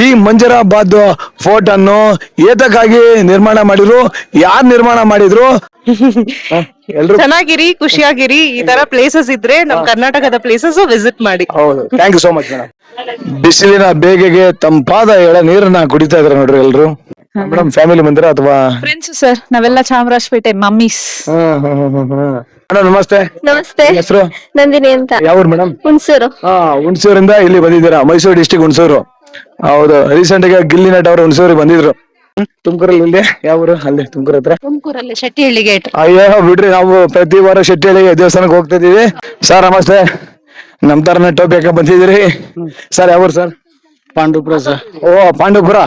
ಈ ಮಂಜರಾಬಾದ್ ಫೋರ್ಟ್ ಅನ್ನು ಏತಕ್ಕಾಗಿ ನಿರ್ಮಾಣ ಮಾಡಿದ್ರು, ಯಾರು ನಿರ್ಮಾಣ ಮಾಡಿದ್ರು? ಎಲ್ರು ಚೆನ್ನಾಗಿರಿ, ಖುಷಿಯಾಗಿರಿ. ಈ ತರ ಪ್ಲೇಸಸ್ ಇದ್ರೆ ನಮ್ ಕರ್ನಾಟಕದ ಪ್ಲೇಸಸ್ ವಿಸಿಟ್ ಮಾಡಿ. ಹೌದು, thank you so much madam. ಬಿಸಿಲಿನ ಬೇಗೆಗೆ ತಂಪಾದ ಎಳನೀರನ್ನ ಕುಡಿತಾ ಇದಾರೆ ನೋಡ್ರಿ ಎಲ್ರು. ಮೇಡಮ್ ಫ್ಯಾಮಿಲಿ ಬಂದಿರಾ ಅಥವಾ? ಫ್ರೆಂಡ್ಸ್ ಸರ್, ನಾವೆಲ್ಲ ಚಾಮರಾಜಪೇಟೆ ಮಮ್ಮೀಸ್. ಮೇಡಮ್ ನಮಸ್ತೆ. ನಮಸ್ತೆ, ಹೆಸರು? ನಂದಿನಿ ಅಂತ. ಯಾವ್ರು ಮೇಡಮ್? ಹುಣಸೂರು. ಹುಣಸೂರಿಂದ ಇಲ್ಲಿ ಬಂದಿದ್ದೀರಾ? ಮೈಸೂರು ಡಿಸ್ಟಿಕ್ ಹುಣಸೂರು. ಹೌದು, ರೀಸೆಂಟ್ ಗೆ ಗಿಲ್ಲಿ ನಟ್ ಅವರು ಹುಣಸೂರಿಗೆ ಬಂದಿದ್ರು. ತುಮಕೂರಲ್ಲಿ ಇಲ್ಲಿ ಯಾವ್ರು? ಅಲ್ಲಿ ತುಮಕೂರ್ ಹತ್ರ ತುಮಕೂರಲ್ಲಿ ಶೆಟ್ಟಿಹಳ್ಳಿ ಗೇಟ್. ಅಯ್ಯೋ ಬಿಡ್ರಿ, ನಾವು ಪ್ರತಿ ವಾರ ಶೆಟ್ಟಿಹಳ್ಳಿ ದೇವಸ್ಥಾನಕ್ಕೆ ಹೋಗ್ತಾ ಇದೀವಿ. ಸರ್ ನಮಸ್ತೆ, ನಮ್ ತರನೇ ಟೋಪಿ ಹಾಕ ಬಂದಿದ್ದೀರಿ. ಸರ್ ಯಾವ್ರು ಸರ್? ಪಾಂಡುಪುರ ಸರ್. ಓ ಪಾಂಡುಪುರ.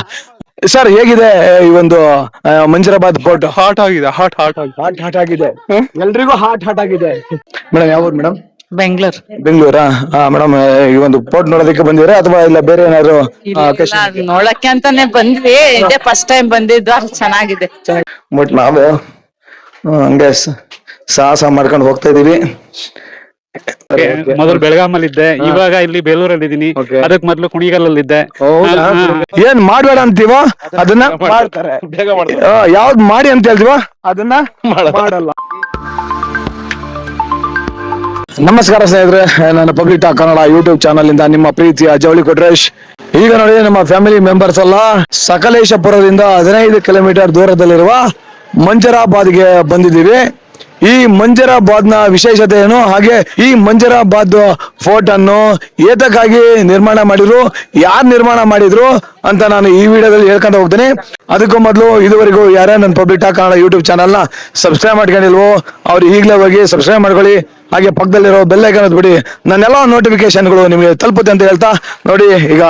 ಸರ್ ಹೇಗಿದೆ ಈ ಒಂದು ಮಂಜರಾಬಾದ್ ಫೋರ್ಟ್? ಹಾಟ್ ಆಗಿದೆ, ಹಾಟ್ ಆಗಿದೆ, ಎಲ್ರಿಗೂ ಹಾಟ್ ಆಗಿದೆ. ಮೇಡಮ್ ಯಾವ್ರು ಮೇಡಮ್? ಬೆಂಗಳೂರು. ಬೆಂಗಳೂರಾ? ಮೇಡಮ್ ಈ ಒಂದು ಫೋರ್ಟ್ ನೋಡೋದಕ್ಕೆ ಬಂದಿರಾ ಅಥವಾ ಇಲ್ಲ ಬೇರೆ ಏನಾದ್ರು? ನೋಡಕ್ಕೆ ಅಂತಾನೆ ಬಂದ್ವಿ. ಇದೇ ಫಸ್ಟ್ ಟೈಮ್ ಬಂದಿದ್ದು. ಅದು ಚೆನ್ನಾಗಿದೆ. ಬಟ್ ನಾವು ಹಂಗೆ ಸಾಹಸ ಮಾಡ್ಕೊಂಡು ಹೋಗ್ತಾ ಇದೀವಿ. ಮೊದಲು ಬೆಳಗಾಮಲ್ಲಿ ಇದ್ದೆ, ಇವಾಗ ಇಲ್ಲಿ ಬೇಲೂರಲ್ಲಿ ಇದೀನಿ. ಅದಕ್ಕೆ ಮೊದಲು ಕುಣಿಗಲ್ಲಲ್ಲಿ ಇದ್ದೆ. ಏನ್ ಮಾಡ್ಬೇಡ ಅಂತೀವ ಅದನ್ನ ಮಾಡ್ತಾರೆ, ಯಾವ್ದ್ ಮಾಡಿ ಅಂತ ಹೇಳ್ತೀವ ಅದನ್ನ ಮಾಡಲ್ಲ. ನಮಸ್ಕಾರ ಸ್ನೇಹಿತರೆ, ನಾನು public talk Kannada YouTube channel ಇಂದ ನಿಮ್ಮ ಪ್ರೀತಿಯ ಜವಳಿ ಕೊಟ್ರೇಶ್. ಈಗ ನೋಡಿ, ನಮ್ಮ ಫ್ಯಾಮಿಲಿ ಮೆಂಬರ್ಸ್ ಎಲ್ಲ ಸಕಲೇಶಪುರದಿಂದ 15 ಕಿಲೋಮೀಟರ್ ದೂರದಲ್ಲಿರುವ ಮಂಜರಾಬಾದ್ಗೆ ಬಂದಿದ್ದೀವಿ. ಈ ಮಂಜರಾಬಾದ್ ನ ವಿಶೇಷತೆ ಏನು, ಹಾಗೆ ಈ ಮಂಜರಾಬಾದ್ ಫೋರ್ಟ್ ಅನ್ನು ಏತಕ್ಕಾಗಿ ನಿರ್ಮಾಣ ಮಾಡಿದ್ರು, ಯಾರು ನಿರ್ಮಾಣ ಮಾಡಿದ್ರು ಅಂತ ನಾನು ಈ ವಿಡಿಯೋದಲ್ಲಿ ಹೇಳ್ಕೊಂತ ಹೋಗ್ತೀನಿ. ಅದಕ್ಕೂ ಮೊದಲು ಇದುವರೆಗೂ ಯಾರೇ ನನ್ನ public talk Kannada YouTube channel ನ ಸಬ್ಸ್ಕ್ರೈಬ್ ಮಾಡ್ಕೊಂಡಿಲ್ವೋ ಅವ್ರು ಈಗಲೇ ಹೋಗಿ ಸಬ್ಸ್ಕ್ರೈಬ್ ಮಾಡ್ಕೊಳ್ಳಿ. ಹಾಗೆ ಪಕ್ಕದಲ್ಲಿರೋ ಬೆಲ್ ಐಕಾನ್ ಒತ್ಬಿಡಿ, ನನ್ನೆಲ್ಲ ನೋಟಿಫಿಕೇಶನ್ಗಳು ನಿಮಗೆ ತಲುಪುತ್ತೆ ಅಂತ ಹೇಳ್ತಾ, ನೋಡಿ ಈಗ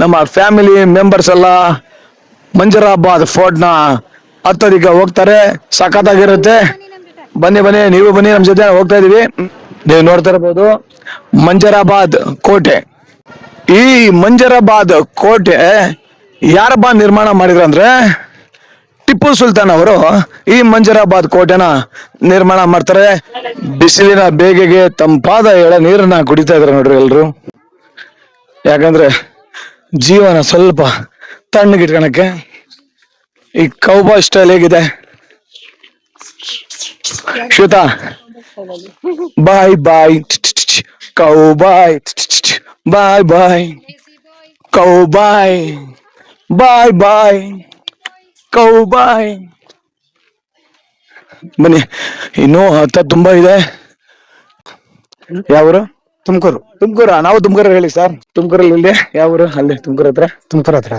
ನಮ್ಮ ಫ್ಯಾಮಿಲಿ ಮೆಂಬರ್ಸ್ ಎಲ್ಲ ಮಂಜರಾಬಾದ್ ಫೋರ್ಟ್ ನ ಹತ್ತೋದಿಕ್ಕೆ ಹೋಗ್ತಾರೆ. ಸಖತ್ತಾಗಿರುತ್ತೆ. ಬನ್ನಿ ನೀವು ಬನ್ನಿ, ನಮ್ ಜೊತೆ ಹೋಗ್ತಾ ಇದೀವಿ. ನೀವು ನೋಡ್ತಾ ಇರಬಹುದು ಮಂಜರಾಬಾದ್ ಕೋಟೆ. ಈ ಮಂಜರಾಬಾದ್ ಕೋಟೆ ಯಾರಬ್ಬ ನಿರ್ಮಾಣ ಮಾಡಿದ್ರು ಅಂದ್ರೆ, ಟಿಪ್ಪು ಸುಲ್ತಾನ್ ಅವರು ಈ ಮಂಜರಾಬಾದ್ ಕೋಟೆನ ನಿರ್ಮಾಣ ಮಾಡ್ತಾರೆ. ಬಿಸಿಲಿನ ಬೇಗೆಗೆ ತಂಪಾದ ಎಳನೀರನ್ನ ಕುಡಿತಾ ಇದಾರೆ ನೋಡ್ರಿ ಎಲ್ರು. ಯಾಕಂದ್ರೆ ಜೀವನ ಸ್ವಲ್ಪ ತಣ್ಣಗಿಟ್ಕೊಳಕ್ಕೆ. ಈ ಕೌಬಾಯ್ ಸ್ಟೈಲ್ ಹೇಗಿದೆ ಶ್ವೇತಾ? ಬಾಯ್ ಬಾಯ್ ಕೌಬಾಯ್, ಬಾಯ್ ಬಾಯ್ ಕೌಬಾಯ್, ಬಾಯ್ ಬಾಯ್ ಕೌಬಾಯ್. ಬನ್ನಿ, ಇನ್ನೂ ಹತ್ತ ತುಂಬಾ ಇದೆ. ಯಾವರು? ತುಮಕೂರು. ತುಮಕೂರ? ನಾವು ತುಮಕೂರ ಹೇಳಿ ಸರ್. ತುಮಕೂರಲ್ಲಿ ಇಲ್ಲಿ ಯಾವರು? ಅಲ್ಲಿ ತುಮಕೂರ್ ಹತ್ರ. ತುಮಕೂರು ಹತ್ರ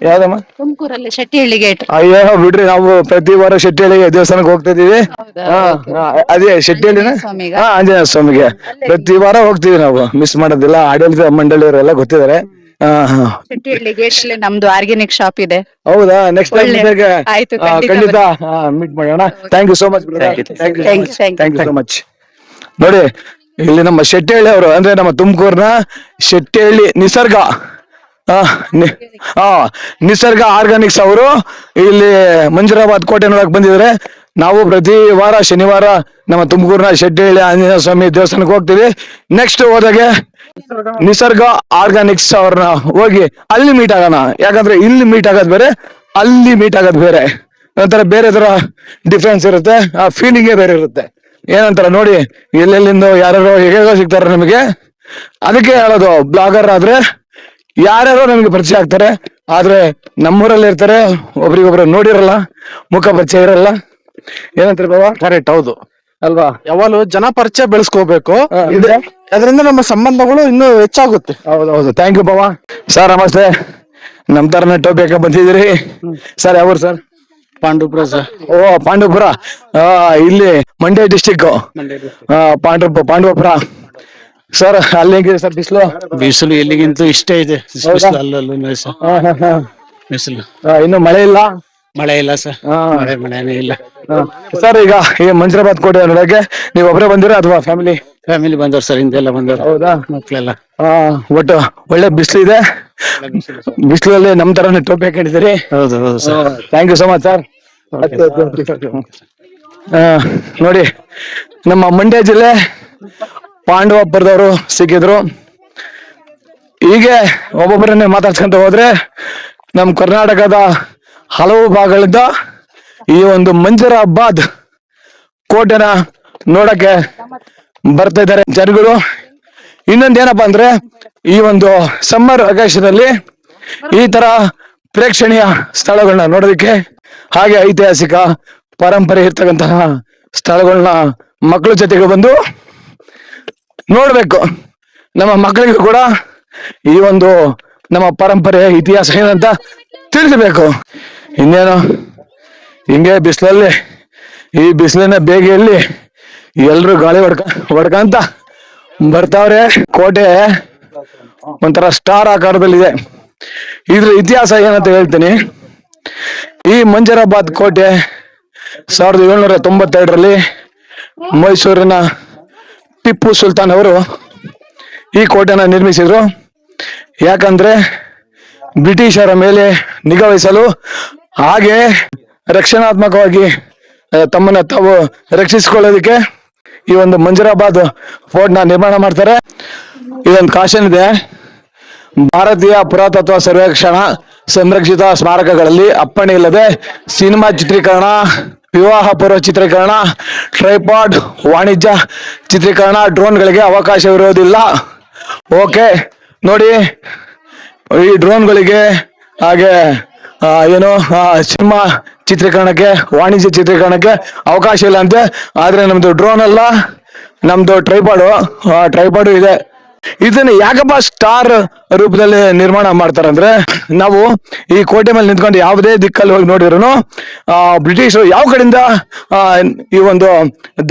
ಯಾವ್ದಮ್ಮ? ತುಮಕೂರಲ್ಲಿ ಶೆಟ್ಟಿಹಳ್ಳಿ ಗೇಟ್. ಅಯ್ಯೋ ಬಿಡ್ರಿ, ನಾವು ಪ್ರತಿ ವಾರ ಶೆಟ್ಟಿಹಳ್ಳಿ ದೇವಸ್ಥಾನಕ್ಕೆ ಹೋಗ್ತಾ ಇದೀವಿ. ಅದೇ ಶೆಟ್ಟಿಹಳ್ಳಿನ ಆಂಜನೇಯ ಸ್ವಾಮಿಗೆ ಪ್ರತಿ ವಾರ ಹೋಗ್ತೀವಿ ನಾವು, ಮಿಸ್ ಮಾಡೋದಿಲ್ಲ. ಆಡಳಿತ ಮಂಡಳಿಯವರೆಲ್ಲ ಗೊತ್ತಿದ್ದಾರೆ. ಶೆಟ್ಟಿಹಳ್ಳಿ ಗೇಟ್ ಅಲ್ಲಿ ನಮ್ದು ಆರ್ಗ್ಯಾನಿಕ್ ಶಾಪ್ ಇದೆ. ಹೌದಾ? ನೆಕ್ಸ್ಟ್ ಟೈಮ್ ಆಯ್ತು, ಖಂಡಿತ ಮೀಟ್ ಮಾಡೋಣ. Thank you so much. Thank you so much. ನೋಡಿ, ಇಲ್ಲಿ ನಮ್ಮ ಶೆಟ್ಟಿಹಳ್ಳಿ ಅವರು ಅಂದ್ರೆ ನಮ್ಮ ತುಮಕೂರ್ನ ಶೆಟ್ಟಿಹಳ್ಳಿ ನಿಸರ್ಗ ಆರ್ಗಾನಿಕ್ಸ್ ಅವರು ಇಲ್ಲಿ ಮಂಜರಾಬಾದ್ ಕೋಟೆ ನೋಡಕ್ ಬಂದಿದ್ದಾರೆ. ನಾವು ಪ್ರತಿ ವಾರ ಶನಿವಾರ ನಮ್ಮ ತುಮಕೂರ್ನ ಶೆಟ್ಟಿಹಳ್ಳಿ ಆಂಜನೇಯ ಸ್ವಾಮಿ ದೇವಸ್ಥಾನಕ್ಕೆ ಹೋಗ್ತೀವಿ. ನೆಕ್ಸ್ಟ್ ಹೋದಾಗೆ ನಿಸರ್ಗ ಆರ್ಗಾನಿಕ್ಸ್ ಅವ್ರನ್ನ ಹೋಗಿ ಅಲ್ಲಿ ಮೀಟ್ ಆಗೋಣ. ಯಾಕಂದ್ರೆ ಇಲ್ಲಿ ಮೀಟ್ ಆಗೋದ್ ಬೇರೆ, ಅಲ್ಲಿ ಮೀಟ್ ಆಗೋದ್ ಬೇರೆ, ಒಂಥರ ಬೇರೆ ತರ ಡಿಫ್ರೆನ್ಸ್ ಇರುತ್ತೆ. ಆ ಫೀಲಿಂಗೇ ಬೇರೆ ಇರುತ್ತೆ. ಏನಂತಾರ ನೋಡಿ, ಎಲ್ಲೆಲ್ಲಿಂದ ಯಾರ್ಯಾರೋ ಹೇಗೋ ಸಿಗ್ತಾರೆ ನಮಗೆ. ಅದಕ್ಕೆ ಹೇಳೋದು, ಬ್ಲಾಗರ್ ಆದ್ರೆ ಯಾರ್ಯಾರೋ ನಮ್ಗೆ ಪರಿಚಯ ಆಗ್ತಾರೆ, ಆದ್ರೆ ನಮ್ಮೂರಲ್ಲಿ ಇರ್ತಾರೆ, ಒಬ್ರಿಗೊಬ್ರು ನೋಡಿರಲ್ಲ, ಮುಖ ಪರಿಚಯ ಇರಲ್ಲ. ಏನಂತಾರೆ ಬಾಬಾ? ಕರೆಕ್ಟ್, ಹೌದು ಅಲ್ವಾ? ಯಾವಾಗಲೂ ಜನ ಪರಿಚಯ ಬೆಳೆಸ್ಕೋಬೇಕು, ಅದರಿಂದ ನಮ್ಮ ಸಂಬಂಧಗಳು ಇನ್ನೂ ಹೆಚ್ಚಾಗುತ್ತೆ. ಹೌದೌದು, ಥ್ಯಾಂಕ್ ಯು ಬಾಬಾ. ಸರ್ ನಮಸ್ತೆ, ನಮ್ ತರನೇ ಟೋಪಿ ಹಾಕ ಬಂದಿದ್ದೀರಿ. ಸರ್ ಯಾವ್ರು ಸರ್? ಪಾಂಡುಪುರ ಸರ್. ಓ ಪಾಂಡವಪುರ. ಇಲ್ಲಿ ಮಂಡ್ಯ ಡಿಸ್ಟಿಕ್ ಪಾಂಡವಪುರ. ಸರ್ ಅಲ್ಲಿ ಹೇಗಿದೆ ಸರ್ ಬಿಸಿಲು? ಬಿಸಿಲು ಎಲ್ಲಿಗಿಂತೂ ಇಷ್ಟೇ ಇದೆ. ಬಿಸಿಲು ಇನ್ನು ಮಳೆ ಇಲ್ಲ? ಮಳೆ ಇಲ್ಲ ಸರ್, ಮಳೆನೇ ಇಲ್ಲ ಸರ್. ಈಗ ಈ ಮಂಜರಾಬಾದ್ ಕೋಟೆ ನೋಡಕ್ಕೆ ನೀವು ಒಬ್ಬರೇ ಬಂದಿರಾ ಅಥವಾ ಫ್ಯಾಮಿಲಿ ಬಂದವ್ರು ಸರ್, ಹಿಂದೆಲ್ಲ ಬಂದವ್ರು. ಹೌದಾ? ಮಕ್ಳೆಲ್ಲ. ಒಟ್ಟು ಒಳ್ಳೆ ಬಿಸಿಲಿದೆ. ಬಿಸಿಲಲ್ಲಿ ನಮ್ ತರನೇ ಟೋಪಿ ಹಾಕೊಂಡಿದ್ದೀರಿ. ಹೌದು ಹೌದು sir. Thank you so much sir. ನೋಡಿ, ನಮ್ಮ ಮಂಡ್ಯ ಜಿಲ್ಲೆ ಪಾಂಡವಪುರದವರು ಸಿಕ್ಕಿದ್ರು. ಹೀಗೆ ಒಬ್ಬೊಬ್ಬರನ್ನೇ ಮಾತಾಡ್ಸ್ಕೊಂತ ಹೋದ್ರೆ ನಮ್ಮ ಕರ್ನಾಟಕದ ಹಲವು ಭಾಗಗಳಿಂದ ಈ ಒಂದು ಮಂಜರಾಬಾದ್ ಕೋಟೆನ ನೋಡಕ್ಕೆ ಬರ್ತಾ ಇದ್ದಾರೆ ಜನಗಳು. ಇನ್ನೊಂದೇನಪ್ಪಾ ಅಂದ್ರೆ ಈ ಒಂದು ಸಮ್ಮರ್ ವೆಕೇಶನ್ ಅಲ್ಲಿ ಈ ತರ ಪ್ರೇಕ್ಷಣೀಯ ಸ್ಥಳಗಳನ್ನ ನೋಡೋದಕ್ಕೆ, ಹಾಗೆ ಐತಿಹಾಸಿಕ ಪರಂಪರೆ ಇರ್ತಕ್ಕಂತಹ ಸ್ಥಳಗಳನ್ನ ಮಕ್ಕಳ ಜೊತೆಗೆ ಬಂದು ನೋಡ್ಬೇಕು. ನಮ್ಮ ಮಕ್ಕಳಿಗೂ ಕೂಡ ಈ ಒಂದು ನಮ್ಮ ಪರಂಪರೆ ಇತಿಹಾಸ ಏನಂತ ತಿಳಿಸಬೇಕು. ಇನ್ನೇನು ಹಿಂಗೆ ಬಿಸಿಲಲ್ಲಿ, ಈ ಬಿಸಿಲಿನ ಬೇಗೆಯಲ್ಲಿ ಎಲ್ರು ಗಾಳಿ ಹೊಡ್ಕಂತ ಬರ್ತಾವ್ರೆ. ಕೋಟೆ ಒಂಥರ ಸ್ಟಾರ್ ಆಕಾರದಲ್ಲಿದೆ. ಇದ್ರ ಇತಿಹಾಸ ಏನಂತ ಹೇಳ್ತೀನಿ. ಈ ಮಂಜರಾಬಾದ್ ಕೋಟೆ 1792ರಲ್ಲಿ ಮೈಸೂರಿನ ಟಿಪ್ಪು ಸುಲ್ತಾನ್ ಅವರು ಈ ಕೋಟೆನ ನಿರ್ಮಿಸಿದ್ರು. ಯಾಕಂದ್ರೆ ಬ್ರಿಟಿಷರ ಮೇಲೆ ನಿಗಾ ವಹಿಸಲು, ಹಾಗೆ ರಕ್ಷಣಾತ್ಮಕವಾಗಿ ತಮ್ಮನ್ನ ತಾವು ರಕ್ಷಿಸಿಕೊಳ್ಳೋದಕ್ಕೆ ಈ ಒಂದು ಮಂಜರಾಬಾದ್ ಫೋರ್ಟ್ ನ ನಿರ್ಮಾಣ ಮಾಡ್ತಾರೆ. ಇದೊಂದು ಕಾಶನ್ ಇದೆ. ಭಾರತೀಯ ಪುರಾತತ್ವ ಸರ್ವೇಕ್ಷಣಾ ಸಂರಕ್ಷಿತ ಸ್ಮಾರಕಗಳಲ್ಲಿ ಅಪ್ಪಣೆ ಇಲ್ಲದೆ ಸಿನಿಮಾ ಚಿತ್ರೀಕರಣ, ವಿವಾಹ ಪೂರ್ವ ಚಿತ್ರೀಕರಣ, ಟ್ರೈಪಾಡ್, ವಾಣಿಜ್ಯ ಚಿತ್ರೀಕರಣ, ಡ್ರೋನ್ಗಳಿಗೆ ಅವಕಾಶವಿರೋದಿಲ್ಲ. ಓಕೆ ನೋಡಿ, ಈ ಡ್ರೋನ್ಗಳಿಗೆ ಹಾಗೆ ಏನು ಸಿನಿಮಾ ಚಿತ್ರೀಕರಣಕ್ಕೆ, ವಾಣಿಜ್ಯ ಚಿತ್ರೀಕರಣಕ್ಕೆ ಅವಕಾಶ ಇಲ್ಲ ಅಂತೆ. ಆದ್ರೆ ನಮ್ದು ಡ್ರೋನ್ ಅಲ್ಲ, ನಮ್ದು ಟ್ರೈಪಾಡು ಇದೆ. ಇದನ್ನ ಯಾಕಪ್ಪ ಸ್ಟಾರ್ ರೂಪದಲ್ಲಿ ನಿರ್ಮಾಣ ಮಾಡ್ತಾರಂದ್ರೆ, ನಾವು ಈ ಕೋಟೆ ಮೇಲೆ ನಿಂತ್ಕೊಂಡು ಯಾವುದೇ ದಿಕ್ಕಲ್ಲಿ ಹೋಗಿ ನೋಡಿದ್ರು ಬ್ರಿಟಿಷರು ಯಾವ ಕಡೆಯಿಂದ ಈ ಒಂದು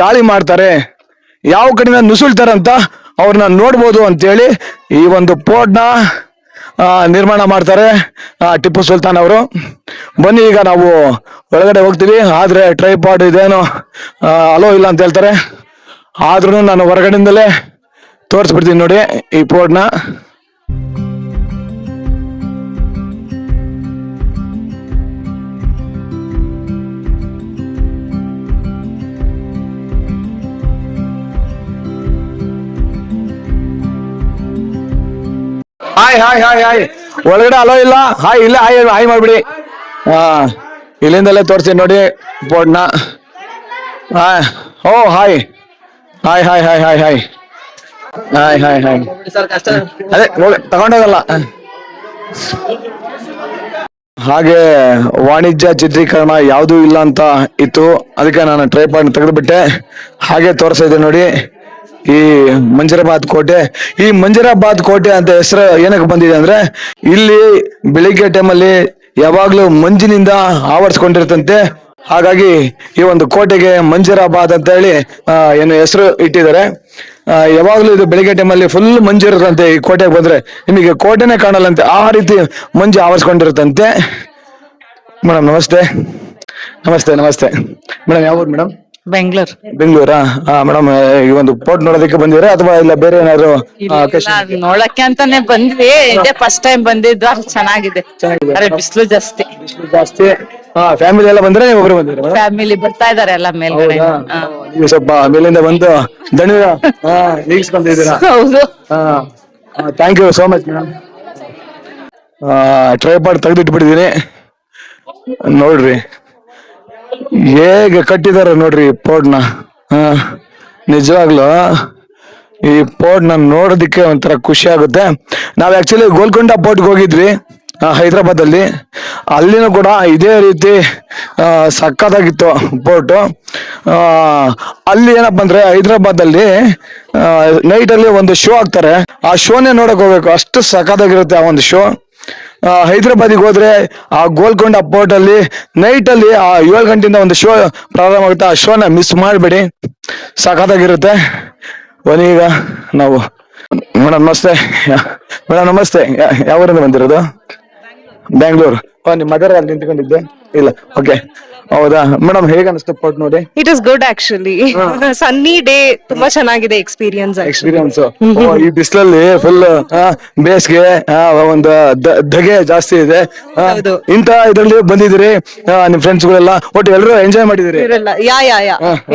ದಾಳಿ ಮಾಡ್ತಾರೆ, ಯಾವ ಕಡೆಯಿಂದ ನುಸುಳ್ತಾರೆ ಅಂತ ಅವ್ರನ್ನ ನೋಡ್ಬೋದು ಅಂತೇಳಿ ಈ ಒಂದು ಫೋರ್ಟ್ ನ ನಿರ್ಮಾಣ ಮಾಡ್ತಾರೆ ಟಿಪ್ಪು ಸುಲ್ತಾನ್ ಅವರು. ಬನ್ನಿ ಈಗ ನಾವು ಒಳಗಡೆ ಹೋಗ್ತೀವಿ. ಆದ್ರೆ ಟ್ರೈಪಾಡ್ ಇದೇನು ಅಲೋ ಇಲ್ಲ ಅಂತ ಹೇಳ್ತಾರೆ. ಆದ್ರೂ ನಾನು ಹೊರಗಡೆಯಿಂದಲೇ ತೋರಿಸ್ಬಿಡ್ತೀನಿ ನೋಡಿ ಈ ಫೋರ್ಟ್ ನ. ಹಾಯ್ ಹಾಯ್ ಹಾಯ್ ಹಾಯ್, ಒಳಗಡೆ ಅಲೋ ಇಲ್ಲ. ಹಾಯ್ ಇಲ್ಲ, ಹಾಯ್ ಹಾಯ್ ಮಾಡ್ಬಿಡಿ. ಇಲ್ಲಿಂದಲೇ ತೋರಿಸ್ತೀನಿ ನೋಡಿ ಫೋರ್ಟ್ ನ. ಓ hi hi hi hi hi hi hi hi hi. ಅದೇ ತಗೊಂಡೋಗಲ್ಲ. ಹಾಗೆ ವಾಣಿಜ್ಯ ಚಿತ್ರೀಕರಣ ಯಾವುದೂ ಇಲ್ಲ ಅಂತ ಇತ್ತು, ಅದಕ್ಕೆ ನಾನು ಟ್ರೈಪಾಡ್ ತೆಗೆದುಬಿಟ್ಟೆ. ಹಾಗೆ ತೋರಿಸ್ತಾ ಇದ್ದೆ ನೋಡಿ ಈ ಮಂಜರಾಬಾದ್ ಕೋಟೆ. ಈ ಮಂಜರಾಬಾದ್ ಕೋಟೆ ಅಂತ ಹೆಸರು ಏನಕ್ಕೆ ಬಂದಿದೆ ಅಂದ್ರೆ, ಇಲ್ಲಿ ಬೆಳಿಗ್ಗೆ ಟೈಮಲ್ಲಿ ಯಾವಾಗ್ಲೂ ಮಂಜಿನಿಂದ ಆವರಿಸ್ಕೊಂಡಿರ್ತಂತೆ. ಹಾಗಾಗಿ ಈ ಒಂದು ಕೋಟೆಗೆ ಮಂಜರಾಬಾದ್ ಅಂತ ಹೇಳಿ ಏನು ಹೆಸರು ಇಟ್ಟಿದ್ದಾರೆ. ಯಾವಾಗ್ಲೂ ಇದು ಬೆಳಿಗ್ಗೆ ಟೈಮಲ್ಲಿ ಫುಲ್ ಮಂಜು ಇರುತ್ತಂತೆ. ಈ ಕೋಟೆಗೆ ಬಂದ್ರೆ ನಿಮಗೆ ಕೋಟೆನೇ ಕಾಣಲ್ಲಂತೆ, ಆ ರೀತಿ ಮಂಜು ಆವರಿಸ್ಕೊಂಡಿರುತ್ತಂತೆ. ಮೇಡಮ್ ನಮಸ್ತೆ. ನಮಸ್ತೆ ನಮಸ್ತೆ ಮೇಡಮ್. ಯಾವ ಊರು ಮೇಡಮ್? ಬೆಂಗಳೂರಾ? ಮೇಡಮ್ ಈ ಒಂದು ಫೋರ್ಟ್ ನೋಡೋದಕ್ಕೆ ಬಂದಿರಾ ಅಥವಾ ಇಲ್ಲ ಬೇರೆ ಏನಾದ್ರು? ನೋಡಕ್ಕೆ ಅಂತಾನೆ ಬಂದ್ವಿ. ಇದೇ ಫಸ್ಟ್ ಟೈಮ್ ಬಂದಿದ್ದು. ಅಲ್ಲಿ ಚೆನ್ನಾಗಿದೆ. ಬಿಸಿಲು ಜಾಸ್ತಿ. ಫ್ಯಾಮಿಲಿ ಎಲ್ಲ ಬಂದ್ರೆ ನೀವು ಒಬ್ರು ಬಂದಿರ? ಫ್ಯಾಮಿಲಿ ಬರ್ತಾ ಇದಾರೆ ಎಲ್ಲ ಮೇಲ್ಗಡೆ. ನೀವು ಸ್ವಲ್ಪ ಮೇಲಿಂದ ಬಂದು ದಣಿ ನೀಗಿಸ್ಕೊಂಡಿದ್ದೀರಾ? ಹೌದು. Thank you so much madam. Tripod ತೆಗೆದಿಟ್ಬಿಟ್ಟಿದೀನಿ ನೋಡ್ರಿ ಹೇಗೆ ಕಟ್ಟಿದಾರ ನೋಡ್ರಿ ಫೋರ್ಟ್ ನ. ನಿಜವಾಗ್ಲು ಈ ಫೋರ್ಟ್ ನ ನೋಡೋದಿಕ್ಕೆ ಒಂಥರ ಖುಷಿ ಆಗುತ್ತೆ. ನಾವ್ ಆಕ್ಚುಲಿ ಗೋಲ್ಕೊಂಡ ಫೋರ್ಟ್ಗೆ ಹೋಗಿದ್ವಿ ಹೈದರಾಬಾದ್ ಅಲ್ಲಿ. ಅಲ್ಲಿನೂ ಕೂಡ ಇದೇ ರೀತಿ ಸಕ್ಕತ್ತಾಗಿತ್ತು ಫೋರ್ಟ್. ಅಲ್ಲಿ ಏನಪ್ಪಾ ಅಂದ್ರೆ ಹೈದರಾಬಾದ್ ಅಲ್ಲಿ ನೈಟ್ ಅಲ್ಲಿ ಒಂದು ಶೋ ಹಾಕ್ತಾರೆ. ಆ ಶೋನೇ ನೋಡಕ್ ಹೋಗ್ಬೇಕು, ಅಷ್ಟು ಸಕ್ಕತ್ತಾಗಿರುತ್ತೆ ಆ ಒಂದು ಶೋ. ಹೈದರಾಬಾದಿಗೆ ಹೋದ್ರೆ ಆ ಗೋಲ್ಕೊಂಡ ಫೋರ್ಟ್ ಅಲ್ಲಿ ನೈಟ್ ಅಲ್ಲಿ 7 ಗಂಟೆಯಿಂದ ಒಂದು ಶೋ ಪ್ರಾರಂಭ ಆಗುತ್ತೆ. ಆ ಶೋನ ಮಿಸ್ ಮಾಡಬೇಡಿ, ಸಖತ್ತಾಗಿರುತ್ತೆ. ಬನ್ನಿ ಈಗ ನಾವು. ಮೇಡಮ್ ನಮಸ್ತೆ. ಮೇಡಮ್ ನಮಸ್ತೆ. ಯಾವ ಊರಿಂದ ಬಂದಿರೋದು? ಬ್ಯಾಂಗ್ಳೂರ್. ನಿಮ್ಮ ಮದರ್ ಅಲ್ಲಿ ನಿಂತ್ಕೊಂಡಿದ್ದೆ? ಇಲ್ಲ, ಓಕೆ. ಹೌದಾ ಮೇಡಮ್ ಹೇಗ ಅನಿಸ್ತು ಪೋರ್ಟ್ ನೋಡಿ? It is good actually. Sunny day ತುಂಬಾ ಚೆನ್ನಾಗಿದೆ ಎಕ್ಸ್ಪೀರಿಯನ್ಸ್. ಎಕ್ಸ್ಪೀರಿಯನ್ಸ್ ಈ ಬಿಸಿಲಲ್ಲಿ ಫುಲ್ ಬೇಸಿಗೆ ಒಂದು ಧಗೆ ಜಾಸ್ತಿ ಇದೆ. ಹೌದು. ಇಂತ ಇದ್ರಲ್ಲಿ ಬಂದಿದ್ದೀರಿ, ನಿಮ್ ಫ್ರೆಂಡ್ಸ್ ಗಳೆಲ್ಲ ಒಟ್ಟು ಎಲ್ಲರೂ ಎಂಜಾಯ್ ಮಾಡಿದಿರಿ. ಯಾ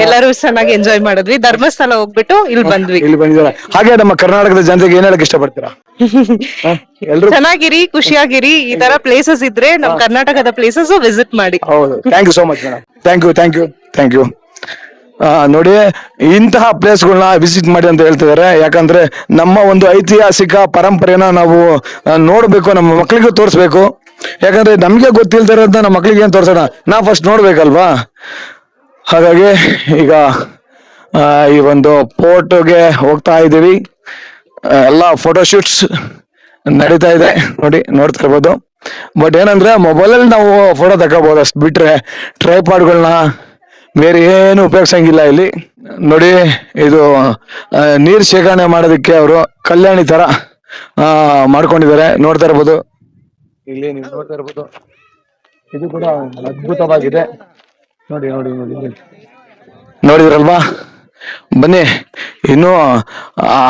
ಎಲ್ಲರೂ ಚೆನ್ನಾಗಿ ಎಂಜಾಯ್ ಮಾಡಿದ್ವಿ. ಧರ್ಮಸ್ಥಳ ಹೋಗ್ಬಿಟ್ಟು ಇಲ್ಲಿ ಬಂದ್ವಿ. ಇಲ್ಲಿ ಬಂದಿದ್ದಾರೆ. ಹಾಗೆ ನಮ್ಮ ಕರ್ನಾಟಕದ ಜನತೆಗೆ ಏನ್ ಹೇಳಕ್ ಇಷ್ಟಪಡ್ತೀರಾ? ಎಲ್ರು ಚೆನ್ನಾಗಿರಿ, ಖುಷಿಯಾಗಿರಿ. ಈ ತರ ಪ್ಲೇಸಸ್ ಇದ್ರೆ ನಮ್ ಕರ್ನಾಟಕದ ಪ್ಲೇಸಸ್ ವಿಸಿಟ್ ಮಾಡಿ. ಹೌದು, thank you so much madam. Thank you. ನೋಡಿ, ಇಂತಹ ಪ್ಲೇಸ್ಗಳನ್ನ ವಿಸಿಟ್ ಮಾಡಿ ಅಂತ ಹೇಳ್ತಿದ್ದಾರೆ. ಯಾಕಂದ್ರೆ ನಮ್ಮ ಒಂದು ಐತಿಹಾಸಿಕ ಪರಂಪರೆನ ನಾವು ನೋಡ್ಬೇಕು, ನಮ್ಮ ಮಕ್ಕಳಿಗೂ ತೋರಿಸ್ಬೇಕು. ಯಾಕಂದ್ರೆ ನಮ್ಗೆ ಗೊತ್ತಿಲ್ದಿರೋದನ್ನ ನಮ್ಮ ಮಕ್ಳಿಗೆ ಏನ್ ತೋರ್ಸೋಣ, ನಾವು ಫಸ್ಟ್ ನೋಡ್ಬೇಕಲ್ವಾ. ಹಾಗಾಗಿ ಈಗ ಈ ಒಂದು ಫೋಟೋಗೆ ಹೋಗ್ತಾ ಇದ್ದೀವಿ. ಎಲ್ಲ ಫೋಟೋ ಶೂಟ್ಸ್ ನಡೀತಾ ಇದೆ, ನೋಡ್ತಾ ಇರ್ಬೋದು. ಬಟ್ ಏನಂದ್ರೆ ಮೊಬೈಲಲ್ಲಿ ನಾವು ಫೋಟೋ ತಗೋಬಹುದು, ಅಷ್ಟು ಬಿಟ್ರೆ ಟ್ರೈಪಾಡ್ಗಳನ್ನ ಬೇರೆ ಏನು ಉಪಯೋಗಿಸಂಗಿಲ್ಲ ಇಲ್ಲಿ. ನೋಡಿ, ಇದು ನೀರ್ ಶೇಖರಣೆ ಮಾಡೋದಕ್ಕೆ ಅವರು ಕಲ್ಯಾಣಿ ತರ ಮಾಡ್ಕೊಂಡಿದ್ದಾರೆ. ನೋಡ್ತಾ ಇರ್ಬೋದು, ಇಲ್ಲಿ ನೀವು ನೋಡ್ತಾ ಇರ್ಬೋದು. ಇದು ಕೂಡ ಅದ್ಭುತವಾಗಿದೆ. ನೋಡಿದ್ರಲ್ವಾ? ಬನ್ನಿ, ಇನ್ನು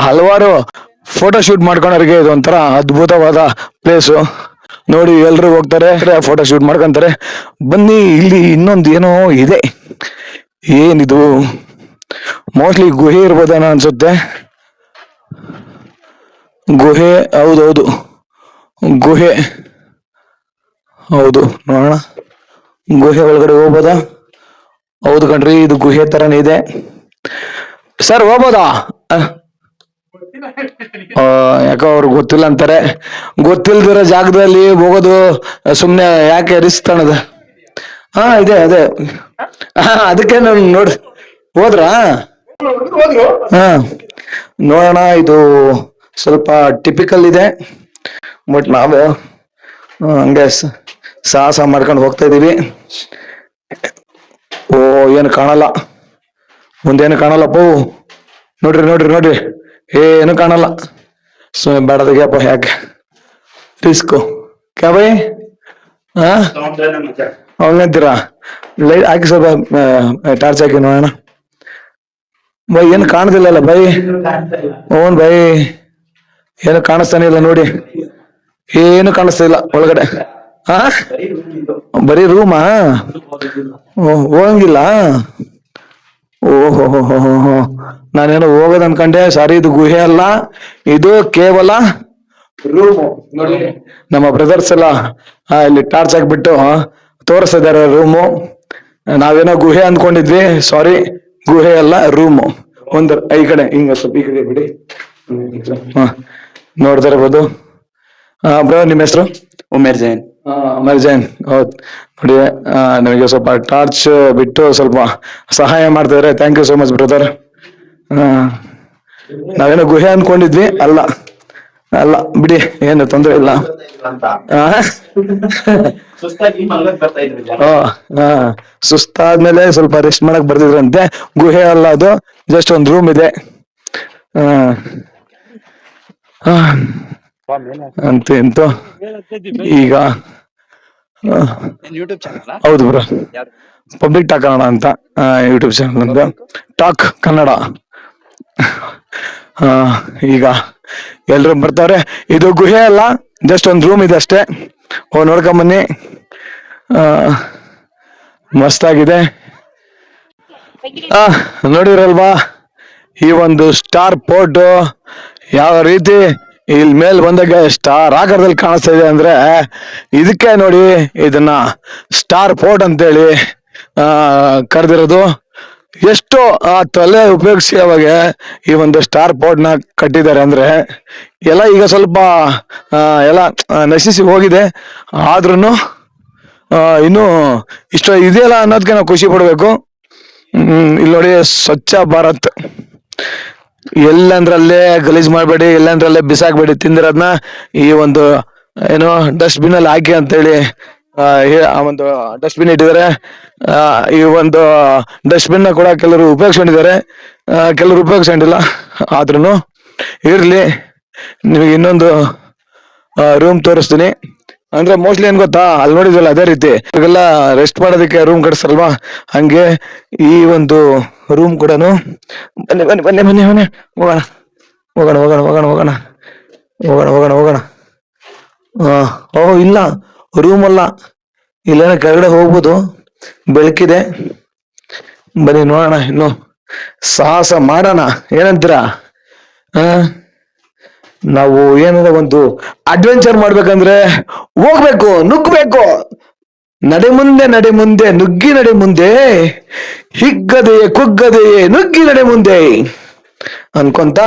ಹಲವಾರು ಫೋಟೋ ಶೂಟ್ ಮಾಡ್ಕೊಂಡವ್ರಿಗೆ ಇದು ಒಂಥರ ಅದ್ಭುತವಾದ ಪ್ಲೇಸು. ನೋಡಿ, ಎಲ್ರು ಹೋಗ್ತಾರೆ, ಫೋಟೋ ಶೂಟ್ ಮಾಡ್ಕೊಂತಾರೆ. ಬನ್ನಿ, ಇಲ್ಲಿ ಇನ್ನೊಂದು ಏನೋ ಇದೆ. ಏನಿದು? ಮೋಸ್ಟ್ಲಿ ಗುಹೆ ಇರ್ಬೋದೇನೋ ಅನ್ಸುತ್ತೆ. ಗುಹೆ, ಹೌದೌದು, ಗುಹೆ ಹೌದು. ನೋಡೋಣ, ಗುಹೆ ಒಳಗಡೆ ಹೋಗ್ಬೋದಾ? ಹೌದು ಕಣ್ರಿ, ಇದು ಗುಹೆ ತರನೇ ಇದೆ. ಸರ್, ಹೋಗ್ಬೋದಾ? ಯಾಕೋ ಅವ್ರಿಗೆ ಗೊತ್ತಿಲ್ಲ ಅಂತಾರೆ. ಗೊತ್ತಿಲ್ದಿರೋ ಜಾಗದಲ್ಲಿ ಹೋಗೋದು ಸುಮ್ನೆ ಯಾಕೆ ರಿಸ್ಕ್ ತಣದ? ಇದೆ ಅದೇ. ಅದಕ್ಕೆ ನಾನು ಹೋದ್ರಾ? ನೋಡೋಣ. ಇದು ಸ್ವಲ್ಪ ಟಿಪಿಕಲ್ ಇದೆ, ಬಟ್ ನಾವು ಹಂಗೆ ಸಾಹಸ ಮಾಡ್ಕೊಂಡು ಹೋಗ್ತಾ ಇದೀವಿ. ಏನು ಕಾಣಲ್ಲ, ಮುಂದೇನು ಕಾಣಲ್ಲಪ್ಪ. ನೋಡ್ರಿ, ಏನು ಕಾಣಲ್ಲ. ಸುಮ್ಮನೆ ಬೇಡದಪ್ಪ, ಯಾಕೆ ರಿಸ್ಕು? ಕ್ಯಾ ಬೈ? ಅವನಂತೀರಾ? ಲೈಟ್ ಹಾಕಿ, ಸ್ವಲ್ಪ ಟಾರ್ಚ್ ಹಾಕಿ ನೋಡೋಣ. ಬೈ, ಏನು ಕಾಣದಿಲ್ಲಲ್ಲ ಬೈ? ಓನ್ ಬೈ, ಏನು ಕಾಣಿಸ್ತಾನೆ ಇಲ್ಲ ನೋಡಿ, ಏನು ಕಾಣಿಸ್ತಾ ಇಲ್ಲ ಒಳಗಡೆ. ಬರೀ ರೂಮಾ? ಹೋಗಂಗಿಲ್ಲ? ಓಹೋ, ನಾನೇನೋ ಹೋಗೋದ್ ಅನ್ಕೊಂಡೆ. ಸಾರಿ, ಇದು ಗುಹೆ ಅಲ್ಲ, ಇದು ಕೇವಲ ರೂಮು. ನೋಡಿ, ನಮ್ಮ ಬ್ರದರ್ಸ್ ಎಲ್ಲ ಇಲ್ಲಿ ಟಾರ್ಚ್ ಹಾಕ್ಬಿಟ್ಟು ತೋರಿಸ್ತಾ ಇದಾರೆ ರೂಮು. ನಾವೇನೋ ಗುಹೆ ಅಂದ್ಕೊಂಡಿದ್ವಿ. ಸಾರಿ, ಗುಹೆ ಅಲ್ಲ, ರೂಮು. ಒಂದು ಈ ಕಡೆ ಹಿಂಗ ಸ್ವಲ್ಪ ಈ ಕಡೆ ಬಿಡಿ. ನೋಡ್ತಾ ಇರ್ಬೋದು. ಬ್ರೋ, ನಿಮ್ಮ ಹೆಸರು? ಉಮೇರ್ ಜೈನ್. ಉಮೇರ್ ಜೈನ್. ಹೌದು. ನೋಡಿ, ನಮಗೆ ಸ್ವಲ್ಪ ಟಾರ್ಚ್ ಬಿಟ್ಟು ಸ್ವಲ್ಪ ಸಹಾಯ ಮಾಡ್ತಿದ್ದಾರೆ. Thank you so much brother. ನಾವೇನೋ ಗುಹೆ ಅನ್ಕೊಂಡಿದ್ವಿ, ಅಲ್ಲ ಬಿಡಿ, ಏನು ತೊಂದರೆ ಇಲ್ಲ. ಸುಸ್ತಾದ್ಮೇಲೆ ಸ್ವಲ್ಪ ರೆಸ್ಟ್ ಮಾಡಕ್ ಬರ್ತಿದ್ರಂತೆ. ಗುಹೆ ಅಲ್ಲ, ಅದು ಜಸ್ಟ್ ಒಂದು ರೂಮ್ ಇದೆ. ಅಂತೂ ಈಗ ಹೌದು ಬ್ರೋ, ಪಬ್ಲಿಕ್ ಟಾಕ್ ಕನ್ನಡ ಅಂತ ಯೂಟ್ಯೂಬ್ ಚಾನಲ್ ಅಂತ, ಟಾಕ್ ಕನ್ನಡ. ಈಗ ಎಲ್ರು ಬರ್ತಾರೆ. ಇದು ಗುಹೆ ಅಲ್ಲ, ಜಸ್ಟ್ ಒಂದು ರೂಮ್ ಇದೆ ಅಷ್ಟೇ. ನೋಡ್ಕೊಂಬನ್ನಿ, ಮಸ್ತಾಗಿದೆ. ನೋಡಿರಲ್ವಾ ಈ ಒಂದು ಸ್ಟಾರ್ ಪೋರ್ಟ್ ಯಾವ ರೀತಿ ಇಲ್ಲಿ ಮೇಲ್ ಬಂದಾಗ ಸ್ಟಾರ್ ಆಕಾರದಲ್ಲಿ ಕಾಣಿಸ್ತಾ ಇದೆ ಅಂದ್ರೆ, ಇದಕ್ಕೆ ನೋಡಿ ಇದನ್ನ ಸ್ಟಾರ್ ಪೋರ್ಟ್ ಅಂತೇಳಿ ಕರೆದಿರೋದು. ಎಷ್ಟು ತಲೆ ಉಪಯೋಗಿಸಿ ಅವಾಗ ಈ ಒಂದು ಸ್ಟಾರ್ ಪೋರ್ಟ್ ನ ಕಟ್ಟಿದ್ದಾರೆ ಅಂದ್ರೆ, ಎಲ್ಲ ಈಗ ಸ್ವಲ್ಪ ಎಲ್ಲ ನಶಿಸಿ ಹೋಗಿದೆ. ಆದ್ರೂ ಇನ್ನು ಇಷ್ಟ ಇದೆಯಲ್ಲ ಅನ್ನೋದಕ್ಕೆ ನಾವು ಖುಷಿ ಪಡ್ಬೇಕು. ಇಲ್ಲಿ ನೋಡಿ, ಸ್ವಚ್ಛ ಭಾರತ್. ಎಲ್ಲಂದ್ರಲ್ಲೇ ಗಲೀಜ್ ಮಾಡ್ಬೇಡಿ, ಎಲ್ಲಂದ್ರಲ್ಲೇ ಬಿಸಾಕ್ಬೇಡಿ. ತಿಂದಿರೋದ್ನ ಈ ಒಂದು ಏನು ಡಸ್ಟ್ ಬಿನ್ ಅಲ್ಲಿ ಹಾಕಿ ಅಂತೇಳಿ ಆ ಒಂದು ಡಸ್ಟ್ ಬಿನ್ ಇಟ್ಟಿದ್ದಾರೆ. ಈ ಒಂದು ಡಸ್ಟ್ ಬಿನ್ ನ ಕೂಡ ಕೆಲವರು ಉಪಯೋಗಿಸ್ಕೊಂಡಿದ್ದಾರೆ, ಕೆಲವರು ಉಪಯೋಗಿಸ್ಕೊಂಡಿಲ್ಲ. ಆದ್ರೂ ಇರ್ಲಿ, ನಿಮಗೆ ಇನ್ನೊಂದು ರೂಮ್ ತೋರಿಸ್ತೀನಿ. ಅಂದ್ರೆ ಮೋಸ್ಟ್ಲಿ ಏನ್ ಗೊತ್ತಾ, ಅಲ್ಲಿ ನೋಡಿದ್ವಲ್ಲ ಅದೇ ರೀತಿ ಇವಾಗೆಲ್ಲ ರೆಸ್ಟ್ ಮಾಡೋದಕ್ಕೆ ರೂಮ್ ಕಟ್ಸ್ತಾರಲ್ವಾ, ಹಂಗೆ ಈ ಒಂದು ರೂಮ್ ಕೂಡ ಬನ್ನಿ ಬನ್ನಿ ಬನ್ನಿ ಬನ್ನಿ ಬನ್ನಿ ಹೋಗೋಣ ಹೋಗೋಣ ಹೋಗೋಣ ಹೋಗೋಣ ಹೋಗೋಣ ಹೋಗೋಣ ಹೋಗೋಣ ಹೋಗೋಣ. ಓಹ್ ಇಲ್ಲ, ರೂಮ್ ಅಲ್ಲ, ಇಲ್ಲೇನ ಕೆಳಗಡೆ ಹೋಗ್ಬೋದು, ಬೆಳಕಿದೆ. ಬನ್ನಿ ನೋಡೋಣ, ಇನ್ನು ಸಾಹಸ ಮಾಡೋಣ, ಏನಂತೀರಾ? ನಾವು ಏನಾರ ಒಂದು ಅಡ್ವೆಂಚರ್ ಮಾಡ್ಬೇಕಂದ್ರೆ ಹೋಗ್ಬೇಕು, ನುಗ್ಬೇಕು, ನಡೆ ಮುಂದೆ ನಡೆ ಮುಂದೆ ನುಗ್ಗಿ ನಡೆ ಮುಂದೆ, ಹಿಗ್ಗದೆಯೇ ಕುಗ್ಗದೆಯೇ ನುಗ್ಗಿ ನಡೆ ಮುಂದೆ ಅನ್ಕೊಂತ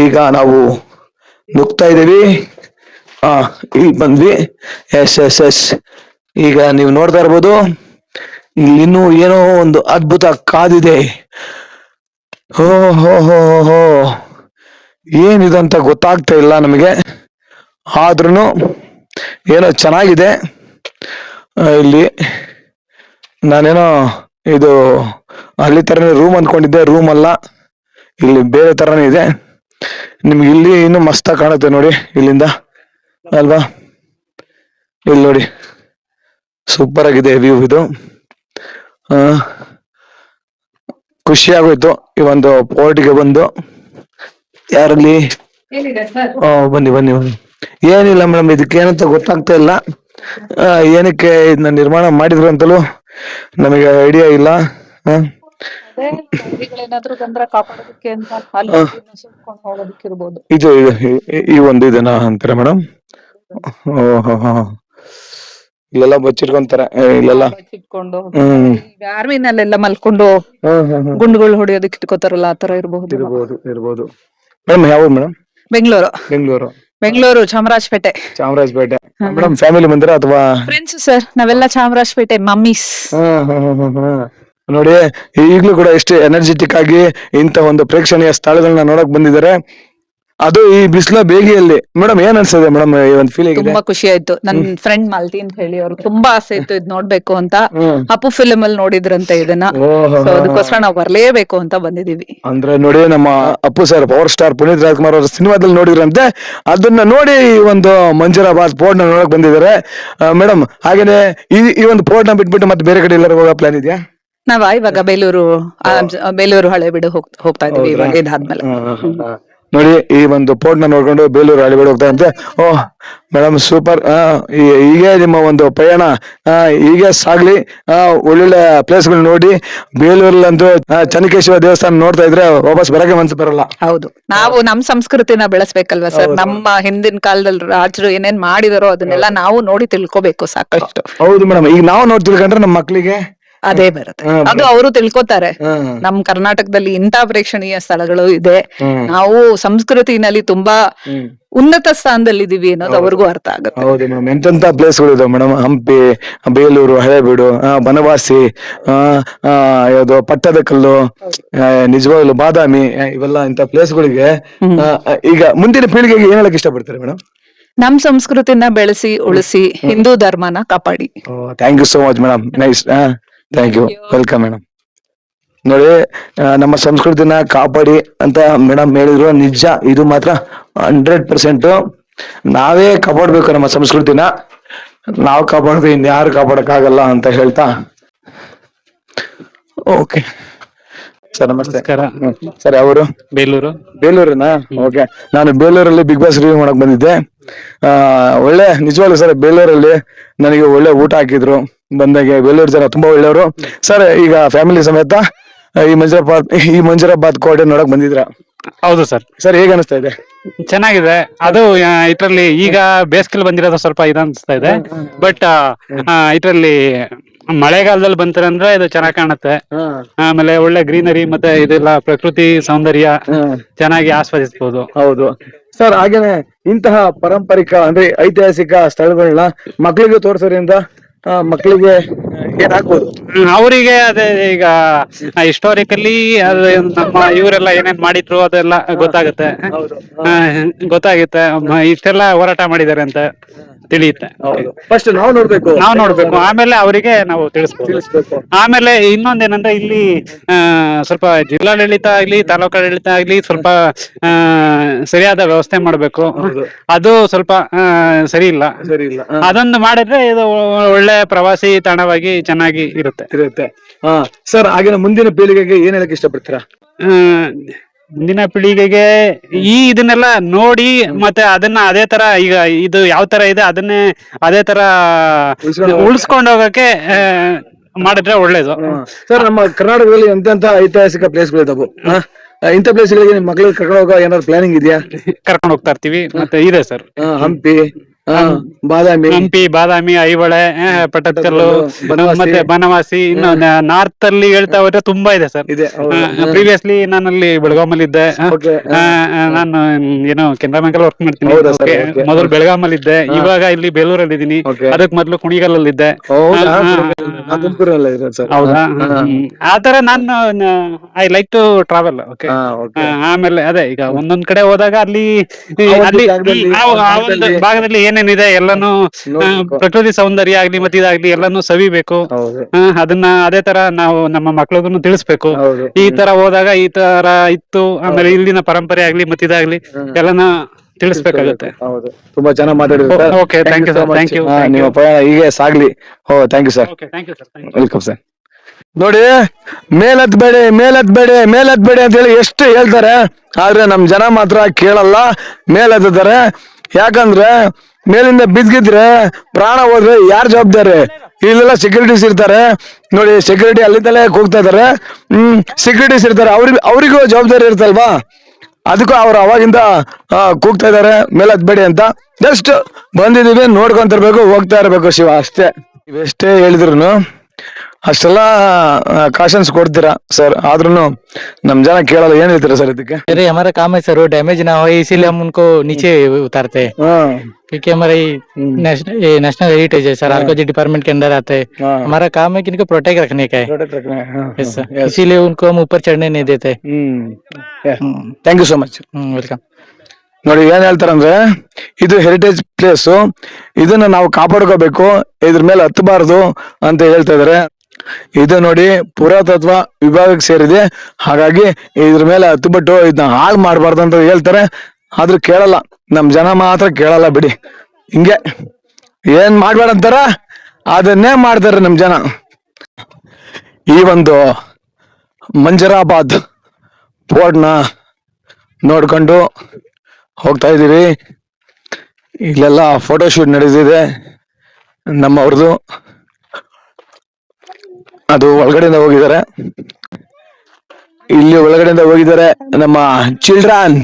ಈಗ ನಾವು ನುಗ್ತಾ ಇದೀವಿ. ಈಗ ಬಂದ್ವಿ. ಎಸ್ ಎಸ್ ಎಸ್, ಈಗ ನೀವು ನೋಡ್ತಾ ಇರ್ಬೋದು, ಇಲ್ಲಿನ್ನೂ ಏನೋ ಒಂದು ಅದ್ಭುತ ಕಾದಿದೆ. ಹೋ ಹೋ ಹೋ ಹೋ, ಏನಿದಂತ ಗೊತ್ತಾಗ್ತಾ ಇಲ್ಲ ನಮಗೆ, ಆದ್ರೂ ಏನೋ ಚೆನ್ನಾಗಿದೆ. ಇಲ್ಲಿ ನಾನೇನೋ ಇದು ಹಳ್ಳಿ ತರನೇ ರೂಮ್ ಅನ್ಕೊಂಡಿದ್ದೆ, ರೂಮ್ ಅಲ್ಲ, ಇಲ್ಲಿ ಬೇರೆ ತರನೇ ಇದೆ. ನಿಮ್ಗೆ ಇಲ್ಲಿ ಇನ್ನು ಮಸ್ತ್ ಕಾಣುತ್ತೆ ನೋಡಿ ಇಲ್ಲಿಂದ, ಅಲ್ವಾ? ಇಲ್ಲಿ ನೋಡಿ, ಸೂಪರ್ ಆಗಿದೆ ವ್ಯೂ ಇದು. ಖುಷಿ ಆಗೋಯ್ತು ಈ ಒಂದು ಪೋರ್ಟಿಗೆ ಬಂದು. ಯಾರಲ್ಲಿ ಬನ್ನಿ ಬನ್ನಿ ಬನ್ನಿ. ಏನಿಲ್ಲ ಮೇಡಮ್, ಇದಕ್ಕೆ ಏನಂತ ಗೊತ್ತಾಗ್ತಾ ಇಲ್ಲ, ಏನಕ್ಕೆ ಇದನ್ನ ನಿರ್ಮಾಣ ಮಾಡಿದ್ರು ಅಂತಲೂ ನಮಗೆ ಐಡಿಯಾ ಇಲ್ಲ. ಏನಾದ್ರು ಬಂದ್ರೆ ಕಾಪಾಡೋದಕ್ಕೆ ಅಂತ ಹೋಗೋದಕ್ಕಿರ್ಬೋದು. ಇದು ಈ ಒಂದು ಇದನ್ನ ಅಂತಾರೆ ಮೇಡಮ್. ಓಹೋ, ಇಲ್ಲೆಲ್ಲ ಬಚ್ಚಿಟ್ಕೊಂತಾರೆ, ಇಲ್ಲೆಲ್ಲ ಇಟ್ಕೊಂಡು ಆರ್ಮಿನಲ್ಲೆಲ್ಲ ಮಲ್ಕೊಂಡು ಗುಂಡುಗಳು ಹೊಡೆಯೋದಕ್ಕೆ ಇಟ್ಕೋತಾರಲ್ಲ, ಆತರ ಇರಬಹುದು. ಇರ್ಬೋದು ಇರ್ಬೋದು. ಮೇಡಮ್ ಯಾವ madam? Bengaluru. Bengaluru. Bengaluru Chamarajapete. Chamarajapete. Madam family ಬಂದಿರಾ ಅಥವಾ ಫ್ರೆಂಡ್ಸ್ ಸರ್? ನಾವೆಲ್ಲ ಚಾಮರಾಜಪೇಟೆ ಮಮ್ಮೀಸ್. ನೋಡಿ, ಈಗ್ಲೂ ಕೂಡ ಎಷ್ಟು ಎನರ್ಜೆಟಿಕ್ ಆಗಿ ಇಂತ ಒಂದು ಪ್ರೇಕ್ಷಣೀಯ ಸ್ಥಳಗಳನ್ನ ನೋಡಕ್ ಬಂದಿದ್ದಾರೆ, ಅದು ಈ ಬಿಸಿಲ ಬೇಗೆಯಲ್ಲಿ. ಮೇಡಮ್ ಏನ್ ಅನ್ಸಿದೆ ಮೇಡಮ್ ಈ ಒಂದು ಫೀಲಿಂಗ್? ತುಂಬಾ ಖುಷಿ ಆಯ್ತು. ನನ್ ಫ್ರೆಂಡ್ ಮಾಲ್ತಿ ಅಂತ ಹೇಳಿ, ಅವ್ರು ತುಂಬಾ ಆಸೆ ಇತ್ತು ಇದ್ ನೋಡ್ಬೇಕು ಅಂತ. ಅಪ್ಪು ಫಿಲ್ಮ್ ಅಲ್ಲಿ ನೋಡಿದ್ರಂತೆ ಇದನ್ನ, ಸೊ ಅದಕ್ಕೋಸ್ಕರ ನಾವು ಬರ್ಲೇಬೇಕು ಅಂತ ಬಂದಿದೀವಿ. ಅಂದ್ರೆ ನೋಡಿ, ನಮ್ಮ Appu sir power star Puneeth Rajkumar ಅವ್ರ ಸಿನಿಮಾದಲ್ಲಿ ನೋಡಿದ್ರಂತೆ, ಅದನ್ನ ನೋಡಿ ಈ ಒಂದು ಮಂಜುರಾಬಾದ್ ಪೋರ್ಟ್ ನ ನೋಡಕ್ ಬಂದಿದ್ದಾರೆ. ಮೇಡಮ್ ಹಾಗೇನೆ ಈ ಒಂದು ಪೋರ್ಟ್ ನ ಬಿಟ್ಬಿಟ್ಟು ಮತ್ತೆ ಬೇರೆ ಕಡೆ ಎಲ್ಲರೂ ಹೋಗೋ ಪ್ಲಾನ್ ಇದೆಯಾ? ನಾವ ಇವಾಗ ಬೇಲೂರು ಹಳೆಬೀಡು ಹೋಗ್ತಾ ಇದೀವಿ ಇವಾಗ ಇದಾದ್ಮೇಲೆ. ನೋಡಿ, ಈ ಒಂದು ಪೋರ್ಟ್ ನ ನೋಡ್ಕೊಂಡು ಬೇಲೂರು ಹಳೆಬೀಡು ಹೋಗ್ತಾ ಇದ್ದೆ. ಓಹ್ ಮೇಡಮ್ ಸೂಪರ್. ಹೀಗೆ ನಿಮ್ಮ ಒಂದು ಪ್ರಯಾಣ ಹೀಗೆ ಸಾಗ್ಲಿ, ಒಳ್ಳೊಳ್ಳೆ ಪ್ಲೇಸ್ಗಳು ನೋಡಿ. ಬೇಲೂರಲ್ಲಂತೂ ಚನ್ನಕೇಶವ ದೇವಸ್ಥಾನ ನೋಡ್ತಾ ಇದ್ರೆ ವಾಪಸ್ ಬರಕ್ಕೆ ಮನ್ಸು ಬರಲ್ಲ. ಹೌದು, ನಾವು ನಮ್ ಸಂಸ್ಕೃತಿನ ಬೆಳೆಸ್ಬೇಕಲ್ವಾ ಸರ್? ನಮ್ಮ ಹಿಂದಿನ ಕಾಲದಲ್ಲಿ ರಾಜರು ಏನೇನ್ ಮಾಡಿದಾರೋ ಅದನ್ನೆಲ್ಲ ನಾವು ನೋಡಿ ತಿಳ್ಕೊಬೇಕು ಸಾಕಷ್ಟು. ಹೌದು ಮೇಡಮ್, ಈಗ ನಾವು ನೋಡಿ ತಿಳ್ಕೊಂಡ್ರೆ ನಮ್ಮ ಮಕ್ಳಿಗೆ ಅದೇ ಬರುತ್ತೆ, ಅದು ಅವರು ತಿಳ್ಕೊತಾರೆ. ನಮ್ ಕರ್ನಾಟಕದಲ್ಲಿ ಇಂಥ ಪ್ರೇಕ್ಷಣೀಯ ಸ್ಥಳಗಳು ಇದೆ, ನಾವು ಸಂಸ್ಕೃತಿನಲ್ಲಿ ತುಂಬಾ ಉನ್ನತ ಸ್ಥಾನದಲ್ಲಿ ಇದೀವಿ ಅನ್ನೋದು ಅವ್ರಿಗೂ ಅರ್ಥ ಆಗುತ್ತೆ. ಹೌದು ಮೇಡಮ್, ಎಂತೆಂತ ಪ್ಲೇಸ್ಗಳು ಇದಾವೆ ಮೇಡಮ್. ಹಂಪಿ, ಬೇಲೂರು ಹಳೆಬೀಡು, ಬನವಾಸಿ, ಯಾವ್ದು ಪಟ್ಟದಕಲ್ಲು, ನಿಜವಾಗ್ಲು ಬಾದಾಮಿ, ಇವೆಲ್ಲ ಇಂತ ಪ್ಲೇಸ್ಗಳಿಗೆ ಈಗ ಮುಂದಿನ ಪೀಳಿಗೆಗೆ ಏನ್ ಹೇಳಕ್ ಇಷ್ಟಪಡ್ತಾರೆ ಮೇಡಮ್? ನಮ್ ಸಂಸ್ಕೃತಿನ ಬೆಳೆಸಿ ಉಳಿಸಿ, ಹಿಂದೂ ಧರ್ಮನ ಕಾಪಾಡಿ. Thank you so much madam, nice. Thank you, welcome madam. ನೋಡಿ, ನಮ್ಮ ಸಂಸ್ಕೃತಿನ ಕಾಪಾಡಿ ಅಂತ ಮೇಡಮ್ ಹೇಳಿದ್ರು, ನಿಜ, ಇದು ಮಾತ್ರ 100%. ನಾವೇ ಕಾಪಾಡ್ಬೇಕು ನಮ್ಮ ಸಂಸ್ಕೃತಿನ, ನಾವು ಕಾಪಾಡಿದ್ರೆ ಇನ್ಯಾರು ಕಾಪಾಡಕ್ಕಾಗಲ್ಲ ಅಂತ ಹೇಳ್ತಾ. ಓಕೆ ಸರ್, ನಮಸ್ತೆ ಸರ್. ಅವರು ಬೇಲೂರಿನಾ? ಓಕೆ, ನಾನು ಬೇಲೂರಲ್ಲಿ ಬಿಗ್ ಬಾಸ್ ರಿವ್ಯೂ ಮಾಡಕ್ ಬಂದಿದ್ದೆ. ಒಳ್ಳೆ, ನಿಜವಾಗ್ಲು ಸರ್, ಬೇಲೂರಲ್ಲಿ ನನಗೆ ಒಳ್ಳೆ ಊಟ ಹಾಕಿದ್ರು ಬಂದಾಗೆ. ಬೇಲೂರು ಜನ ತುಂಬಾ ಒಳ್ಳೆಯವರು ಸರ್. ಈಗ ಫ್ಯಾಮಿಲಿ ಸಮೇತ ಈ ಮಂಜುರಾಬಾದ್ ಕೋಟೆ ನೋಡಕ್ ಬಂದಿದ್ರ? ಹೌದು ಸರ್. ಸರ್ ಹೇಗೆ ಅನಿಸ್ತಾ ಇದೆ? ಚೆನ್ನಾಗಿದೆ. ಅದು ಇದ್ರಲ್ಲಿ ಈಗ ಬೇಸಿಗೆಲ್ ಬಂದಿರೋದು ಸ್ವಲ್ಪ ಅನಿಸ್ತಾ ಇದೆ, ಬಟ್ ಇದ್ರಲ್ಲಿ ಮಳೆಗಾಲದಲ್ಲಿ ಬಂತಂದ್ರೆ ಇದು ಚೆನ್ನಾಗಿ ಕಾಣುತ್ತೆ. ಆಮೇಲೆ ಒಳ್ಳೆ ಗ್ರೀನರಿ ಮತ್ತೆ ಇದೆಲ್ಲ ಪ್ರಕೃತಿ ಸೌಂದರ್ಯ ಚೆನ್ನಾಗಿ ಆಸ್ವಾದಿಸಬಹುದು. ಹೌದು ಸರ್. ಹಾಗೇನೆ ಇಂತಹ ಪಾರಂಪರಿಕ ಅಂದ್ರೆ ಐತಿಹಾಸಿಕ ಸ್ಥಳಗಳನ್ನ ಮಕ್ಕಳಿಗೆ ತೋರಿಸೋದ್ರಿಂದ ಮಕ್ಕಳಿಗೆ ಏನಾಗ್ಬೋದು? ಅವರಿಗೆ ಅದೇ ಈಗ ಹಿಸ್ಟಾರಿಕಲಿ ನಮ್ಮ ಇವರೆಲ್ಲ ಏನೇನ್ ಮಾಡಿದ್ರು ಅದೆಲ್ಲ ಗೊತ್ತಾಗುತ್ತೆ. ಇಷ್ಟೆಲ್ಲ ಹೋರಾಟ ಮಾಡಿದ್ದಾರೆ ಅಂತ ತಿಳಿಯುತ್ತೆ. ಫಸ್ಟ್ ನಾವು ನೋಡ್ಬೇಕು, ನಾವು ನೋಡ್ಬೇಕು, ಆಮೇಲೆ ಅವರಿಗೆ ನಾವು ತಿಳಿಸ್ಬೇಕು. ಆಮೇಲೆ ಇನ್ನೊಂದೇನಂದ್ರೆ ಇಲ್ಲಿ ಸ್ವಲ್ಪ ಜಿಲ್ಲಾಡಳಿತ ಆಗ್ಲಿ ತಾಲೂಕಾಡಳಿತ ಆಗ್ಲಿ ಸ್ವಲ್ಪ ಸರಿಯಾದ ವ್ಯವಸ್ಥೆ ಮಾಡ್ಬೇಕು. ಅದು ಸ್ವಲ್ಪ ಸರಿ ಇಲ್ಲ. ಅದೊಂದು ಮಾಡಿದ್ರೆ ಇದು ಒಳ್ಳೆ ಪ್ರವಾಸಿ ತಾಣವಾಗಿ ಚೆನ್ನಾಗಿ ಇರುತ್ತೆ. ಸರ್ ಆಗಿನ ಮುಂದಿನ ಪೀಳಿಗೆಗೆ ಏನ್ ಹೇಳಕ್ ಇಷ್ಟಪಡ್ತೀರಾ? ಮುಂದಿನ ಪೀಳಿಗೆಗೆ ಇದನ್ನೆಲ್ಲ ನೋಡಿ ಮತ್ತೆ ಅದನ್ನ ಅದೇ ತರ ಈಗ ಇದು ಯಾವ ತರ ಇದೆ ಅದನ್ನೇ ಅದೇ ತರ ಉಳಿಸ್ಕೊಂಡು ಹೋಗಕ್ಕೆ ಮಾಡಿದ್ರೆ ಒಳ್ಳೇದು. ಸರ್ ನಮ್ಮ ಕರ್ನಾಟಕದಲ್ಲಿ ಎಂತೆಂತ ಐತಿಹಾಸಿಕ ಪ್ಲೇಸ್ಗಳಿದಾವು, ಇಂಥ ಪ್ಲೇಸ್ಗಳಿಗೆ ನಿಮ್ ಮಕ್ಳಿಗೆ ಕರ್ಕೊಂಡು ಹೋಗೋ ಏನಾದ್ರು ಪ್ಲಾನಿಂಗ್ ಇದೆಯಾ? ಕರ್ಕೊಂಡು ಹೋಗ್ತಾ ಇರ್ತೀವಿ. ಮತ್ತೆ ಇದೆ ಸರ್, ಹಂಪಿ, ಬಾದಾಮಿ, ಐಹೊಳೆ, ಪಟ್ಟದಕಲ್ಲು, ಮತ್ತೆ ಬನವಾಸಿ. ಇನ್ನು ನಾರ್ತ್ ಅಲ್ಲಿ ಹೇಳ್ತಾ ಹೋದ್ರೆ ತುಂಬಾ ಇದೆ ಸರ್. ಪ್ರೀವಿಯಸ್ಲಿ ನಾನು ಅಲ್ಲಿ ಬೆಳಗಾಮಲ್ಲಿ ಇದ್ದೆ. ನಾನು ಏನೋ ಕೆನರಾ ಬ್ಯಾಂಕ್ ಅಲ್ಲಿ ವರ್ಕ್ ಮಾಡ್ತೀನಿ. ಮೊದಲು ಬೆಳಗಾಮಲ್ಲಿ ಇದ್ದೆ, ಇವಾಗ ಇಲ್ಲಿ ಬೇಲೂರಲ್ಲಿ ಇದ್ದೀನಿ. ಅದಕ್ ಮೊದ್ಲು ಕುಣಿಗಲ್ಲಲ್ಲಿ ಇದ್ದೆ. ಹೌದಾ? ಆತರ ನಾನು ಐ ಲೈಕ್ ಟು ಟ್ರಾವೆಲ್. ಆಮೇಲೆ ಅದೇ ಈಗ ಒಂದೊಂದ್ ಕಡೆ ಹೋದಾಗ ಅಲ್ಲಿ ಆ ಒಂದು ಭಾಗದಲ್ಲಿ ಏನೇನಿದೆ ಎಲ್ಲಾನು ಪ್ರಕೃತಿ ಸೌಂದರ್ಯ ಆಗ್ಲಿ ಮತ್ತೆ ಇದಾಗ್ಲಿ ಎಲ್ಲಾನು ಸವಿಬೇಕು. ಅದನ್ನ ಅದೇ ತರ ನಾವು ನಮ್ಮ ಮಕ್ಳಿಗೂ ತಿಳಿಸ್ಬೇಕು. ಈ ತರ ಹೋದಾಗ ಈ ತರ ಇತ್ತು, ಆಮೇಲೆ ಇಲ್ಲಿನ ಪರಂಪರೆ ಆಗ್ಲಿ ಮತ್ತೆ ಇದಾಗ್ಲಿ ಎಲ್ಲಾನು ತಿಳಿಸ್ಬೇಕಾಗುತ್ತೆ. ತುಂಬಾ ಚೆನ್ನಾಗಿ ಮಾತಾಡಿದ್ರೆ. Okay, thank you sir. Thank you. ನಿಮ್ಮ ಪ್ರಯಾಣ ಹೀಗೆ ಸಾಗ್ಲಿ. Thank you sir. Welcome sir. ನೋಡಿ, ಮೇಲತ್ಬೇಡಿ ಅಂತ ಹೇಳಿ ಎಷ್ಟು ಹೇಳ್ತಾರೆ, ಆದ್ರೆ ನಮ್ ಜನ ಮಾತ್ರ ಕೇಳಲ್ಲ, ಮೇಲೆತ್ತಾರೆ. ಯಾಕಂದ್ರೆ ಮೇಲಿಂದ ಬಿದ್ದಿದ್ರೆ ಪ್ರಾಣ ಹೋದ್ರೆ ಯಾರ್ ಜವಾಬ್ದಾರಿ? ಇಲ್ಲೆಲ್ಲ ಸೆಕ್ಯೂರಿಟೀಸ್ ಇರ್ತಾರೆ ನೋಡಿ, ಸೆಕ್ಯೂರಿಟಿ ಅಲ್ಲಿಂದಲೇ ಕೂಗ್ತಾ ಇದಾರೆ. ಸೆಕ್ಯೂರಿಟೀಸ್ ಇರ್ತಾರೆ, ಅವ್ರಿಗೂ ಜವಾಬ್ದಾರಿ ಇರ್ತಲ್ವಾ? ಅದಕ್ಕೂ ಅವ್ರು ಅವಾಗಿಂದ ಕೂಗ್ತಾ ಇದಾರೆ ಮೇಲತ್ಬೇಡಿ ಅಂತ. ಜಸ್ಟ್ ಬಂದಿದೀವಿ, ನೋಡ್ಕೊಂತಿರ್ಬೇಕು, ಹೋಗ್ತಾ ಇರ್ಬೇಕು ಶಿವ, ಅಷ್ಟೇ. ಇವೆಷ್ಟೇ ಹೇಳಿದ್ರು ಅಷ್ಟೆಲ್ಲ ಕಾಶನ್ಸ್ ಕೊಡ್ತೀರಾ ಸರ್, ಆದ್ರೂ ನಮ್ ಜನ ಕೇಳಲ್ಲ. ಏನ್ ಹೇಳ್ತೀರಾ ಸರ್ ಇದಕ್ಕೆ? अरे हमारा काम है सर, वो डैमेज ना हो इसीलिए हम उनको नीचे उतारते हैं, क्योंकि हमारा नेशनल हेरिटेज है सर, आर्कोलॉजी डिपार्टमेंट के अंदर आते हैं. हमारा काम है कि इनको प्रोटेक्ट रखने का है. यस सर, इसीलिए उनको हम ऊपर चढ़ने नहीं देते. Thank you so much. Welcome. ನೋಡಿ ಏನ್ ಹೇಳ್ತಾರಂದ್ರೆ, ಇದು ಹೆರಿಟೇಜ್ ಪ್ಲೇಸ್, ಇದನ್ನ ನಾವು ಕಾಪಾಡ್ಕೋಬೇಕು, ಇದ್ರ ಮೇಲೆ ಹತ್ತಬಾರ್ದು ಅಂತ ಹೇಳ್ತಾ ಇದಾರೆ. ಇದು ನೋಡಿ ಪುರಾತತ್ವ ವಿಭಾಗಕ್ಕೆ ಸೇರಿದೆ, ಹಾಗಾಗಿ ಇದ್ರ ಮೇಲೆ ಹತ್ತುಬಿಟ್ಟು ಇದನ್ನ ಹಾಳು ಮಾಡಬಾರ್ದು ಅಂತ ಹೇಳ್ತಾರೆ. ಆದ್ರೂ ಕೇಳಲ್ಲ, ನಮ್ ಜನ ಮಾತ್ರ ಕೇಳಲ್ಲ ಬಿಡಿ. ಹಿಂಗೆ ಏನ್ ಮಾಡ್ಬೇಡ ಅಂತಾರ ಅದನ್ನೇ ಮಾಡ್ತಾರೆ ನಮ್ ಜನ. ಈ ಒಂದು ಮಂಜರಾಬಾದ್ ಫೋರ್ಟ್ನ ನೋಡ್ಕೊಂಡು ಹೋಗ್ತಾ ಇದೀವಿ. ಇಲ್ಲೆಲ್ಲ ಫೋಟೋ ಶೂಟ್ ನಡೆದಿದೆ ನಮ್ಮವ್ರದ್ದು. ಅದು ಒಳಗಡೆಯಿಂದ ಹೋಗಿದ್ದಾರೆ, ಇಲ್ಲಿ ಒಳಗಡೆಯಿಂದ ಹೋಗಿದ್ದಾರೆ ನಮ್ಮ ಚಿಲ್ಡ್ರನ್.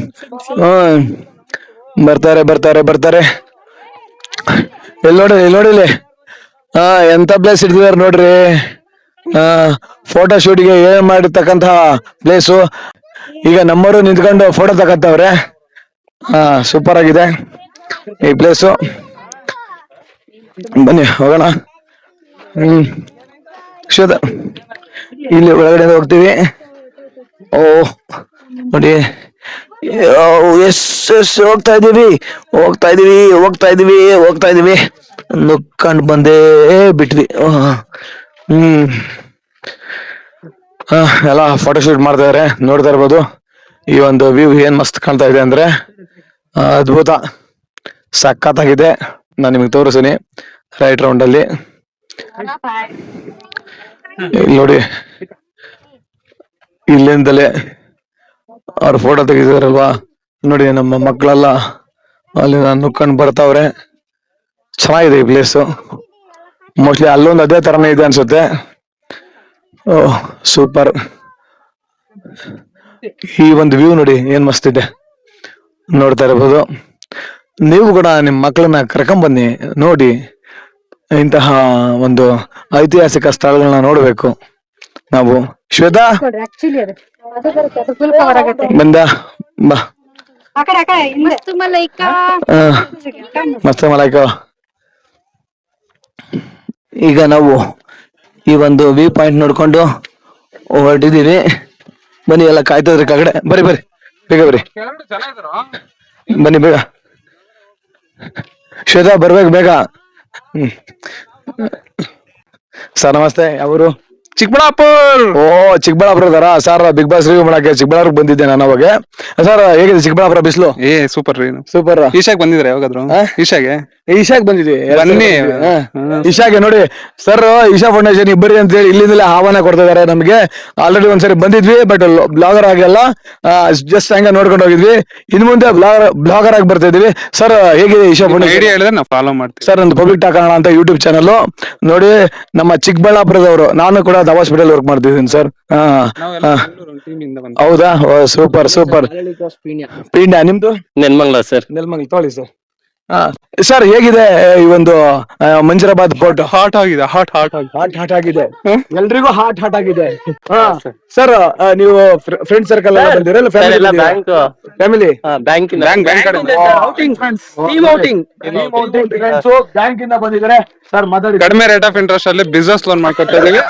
ಬರ್ತಾರೆ. ಎಲ್ಲಿ ನೋಡಿಲಿ ಎಂತ ಪ್ಲೇಸ್ ಇಡ್ತಿದಾರೆ ನೋಡ್ರಿ. ಫೋಟೋ ಶೂಟ್ಗೆ ಏನ್ ಮಾಡಿರ್ತಕ್ಕಂತ ಪ್ಲೇಸು. ಈಗ ನಮ್ಮವರು ನಿಂತ್ಕೊಂಡು ಫೋಟೋ ತಗತ್ತವ್ರೆ. ಸೂಪರ್ ಆಗಿದೆ ಈ ಪ್ಲೇಸು. ಬನ್ನಿ ಹೋಗೋಣ. ಇಲ್ಲಿ ಒಳಗಡೆ ಹೋಗ್ತೀವಿ. ನೋಡಿ, ಎಸ್ ಹೋಗ್ತಾ ಇದೀವಿ. ನುಕ್ಕೊಂಡು ಬಂದೇ ಬಿಟ್ವಿ. ಎಲ್ಲ ಫೋಟೋ ಶೂಟ್ ಮಾಡ್ತಾ ಇದಾರೆ, ನೋಡ್ತಾ ಇರ್ಬೋದು. ಈ ಒಂದು ವ್ಯೂ ಏನ್ ಮಸ್ತ್ ಕಾಣ್ತಾ ಇದೆ ಅಂದ್ರೆ ಅದ್ಭುತ, ಸಖತ್ತಾಗಿದೆ. ನಾನು ನಿಮಗೆ ತೋರಿಸ್ತೀನಿ ರೈಟ್ ರೌಂಡ್ ಅಲ್ಲಿ. ನೋಡಿ, ಇಲ್ಲಿಂದಲೇ ಅವ್ರ ಫೋಟೋ ತೆಗಿದಾರಲ್ವಾ ನೋಡಿ. ನಮ್ಮ ಮಕ್ಕಳೆಲ್ಲ ಅಲ್ಲಿ ನುಕ್ಕೊಂಡು ಬರ್ತಾವ್ರೆ. ಚೆನ್ನಾಗಿದೆ ಈ ಪ್ಲೇಸು. ಮೋಸ್ಟ್ಲಿ ಅಲ್ಲೊಂದು ಅದೇ ತರನೇ ಇದೆ ಅನ್ಸುತ್ತೆ. ಸೂಪರ್. ಈ ಒಂದು ವ್ಯೂ ನೋಡಿ ಏನ್ ಮಸ್ತ್ ಇದೆ, ನೋಡ್ತಾ ಇರಬಹುದು. ನೀವು ಕೂಡ ನಿಮ್ ಮಕ್ಕಳನ್ನ ಕರ್ಕೊಂಬನ್ನಿ, ನೋಡಿ. ಇಂತಹ ಒಂದು ಐತಿಹಾಸಿಕ ಸ್ಥಳಗಳನ್ನ ನೋಡ್ಬೇಕು ನಾವು. ಶ್ವೇತಾ ಬಂದ ಬಾ. ಮಸ್ತ್ ಮಲೈಕ. ಈಗ ನಾವು ಈ ಒಂದು ವ್ಯೂ ಪಾಯಿಂಟ್ ನೋಡ್ಕೊಂಡು ಹೊರಟಿದೀವಿ. ಬನ್ನಿ, ಎಲ್ಲ ಕಾಯ್ತದ್ರಿ ಕೆಳಗಡೆ. ಬರ್ರಿ ಬೇಗ ಬರ್ರಿ, ಬನ್ನಿ ಬೇಗ. ಶ್ವೇತಾ ಬರ್ಬೇಕು ಬೇಗ. ಸರ್ ನಮಸ್ತೆ, ಯಾವರು? ಚಿಕ್ಕಬಳ್ಳಾಪುರ್. ಓ, ಚಿಕ್ಕಬಳ್ಳಾಪುರ ಇದಾರ ಸರ್. ಬಿಗ್ ಬಾಸ್ ರಿವ್ಯೂ ಮಾಡಕ್ಕೆ ಚಿಕ್ಕಬಳ್ಳಾಪುರಕ್ಕೆ ಬಂದಿದ್ದೆ ನಾನು ಅವಾಗ. ಸರ್ ಹೇಗಿದೆ ಚಿಕ್ಕಬಳ್ಳಾಪುರ ಬಿಸಿಲು? ಸೂಪರ್ ರೀ. ಸೂಪರ್. ಈಶಾಗ್ ಬಂದಿದ್ರೆ ಯಾವಾಗಾದ್ರು? ಈಶಾಗೆ ಈಶಾಗ್ ಬಂದಿದ್ವಿ. ಬನ್ನಿ. ಈಶಾಗೆ ನೋಡಿ ಸರ್, ಈಶಾ ಫೌಂಡೇಶನ್ ಇಬ್ಬರಿ ಅಂತ ಹೇಳಿ ಇಲ್ಲಿಂದಲೇ ಆಹ್ವಾನ ಕೊಡ್ತಾ ಇದಾರೆ ನಮ್ಗೆ. ಆಲ್ರೆಡಿ ಒಂದ್ಸರಿ ಬಂದಿದ್ವಿ, ಬಟ್ ಬ್ಲಾಗರ್ ಆಗಿಲ್ಲ, ಜಸ್ಟ್ ಹಂಗ ನೋಡ್ಕೊಂಡು ಹೋಗಿದ್ವಿ. ಇನ್ ಮುಂದೆ ಬ್ಲಾಗರ್ ಆಗಿ ಬರ್ತಾ ಇದೀವಿ. ಸರ್ ಹೇಗಿದೆ ಈಶಾ ಫೌಂಡೇಶನ್? ಐಡಿಯಾ ಹೇಳಿದ್ರೆ ನಾವು ಫಾಲೋ ಮಾಡ್ತೀವಿ ಸರ್. ಒಂದು ಪಬ್ಲಿಕ್ ಟಾಕ್ ಅಂತ ಯೂಟ್ಯೂಬ್ ಚಾನಲ್ ನೋಡಿ, ನಮ್ಮ ಚಿಕ್ಕಬಳ್ಳಾಪುರದವರು. ನಾನು ಕೂಡ ಹಾಸ್ಪಿಟಲ್ ವರ್ಕ್ ಮಾಡ್ತಿದ್ದೀನಿ ಸರ್. ಹೌದಾ? Super super. ಪೀಣ್ಯ ನಿಮ್ದು? ನೆನ್ಮಂಗ್ಲ ಸರ್. ನೆಲಮಂಗಲ. ತೊಗೊಳ್ಳಿ ಸರ್. ಸರ್ ಹೇಗಿದೆ ಈ ಒಂದು ಮಂಜರಾಬಾದ್ ಪೋರ್ಟ್? ಹಾಟ್ ಆಗಿದೆ. ಹಾಟ್ ಆಗಿದೆ. ಎಲ್ರಿಗೂ ಹಾಟ್ ಆಗಿದೆ. ಸರ್ ನೀವು ಫ್ರೆಂಡ್ ಸರ್ಕಲ್ ಎಲ್ಲ ಬಂದಿರಲ್ಲ? ಫ್ಯಾಮಿಲಿ ಬ್ಯಾಂಕ್ ಬ್ಯಾಂಕ್ ಇಂದ ಬಂದಿದ್ದಾರೆ ಸರ್. ಮಾತಾಡಿ. ಕಡಿಮೆ ರೇಟ್ ಆಫ್ ಇಂಟ್ರೆಸ್ಟ್ ಅಲ್ಲಿ ಬಿಸ್ನೆಸ್ ಲೋನ್ ಮಾಡ್ಕೊತಾ ಇದೀವಿ.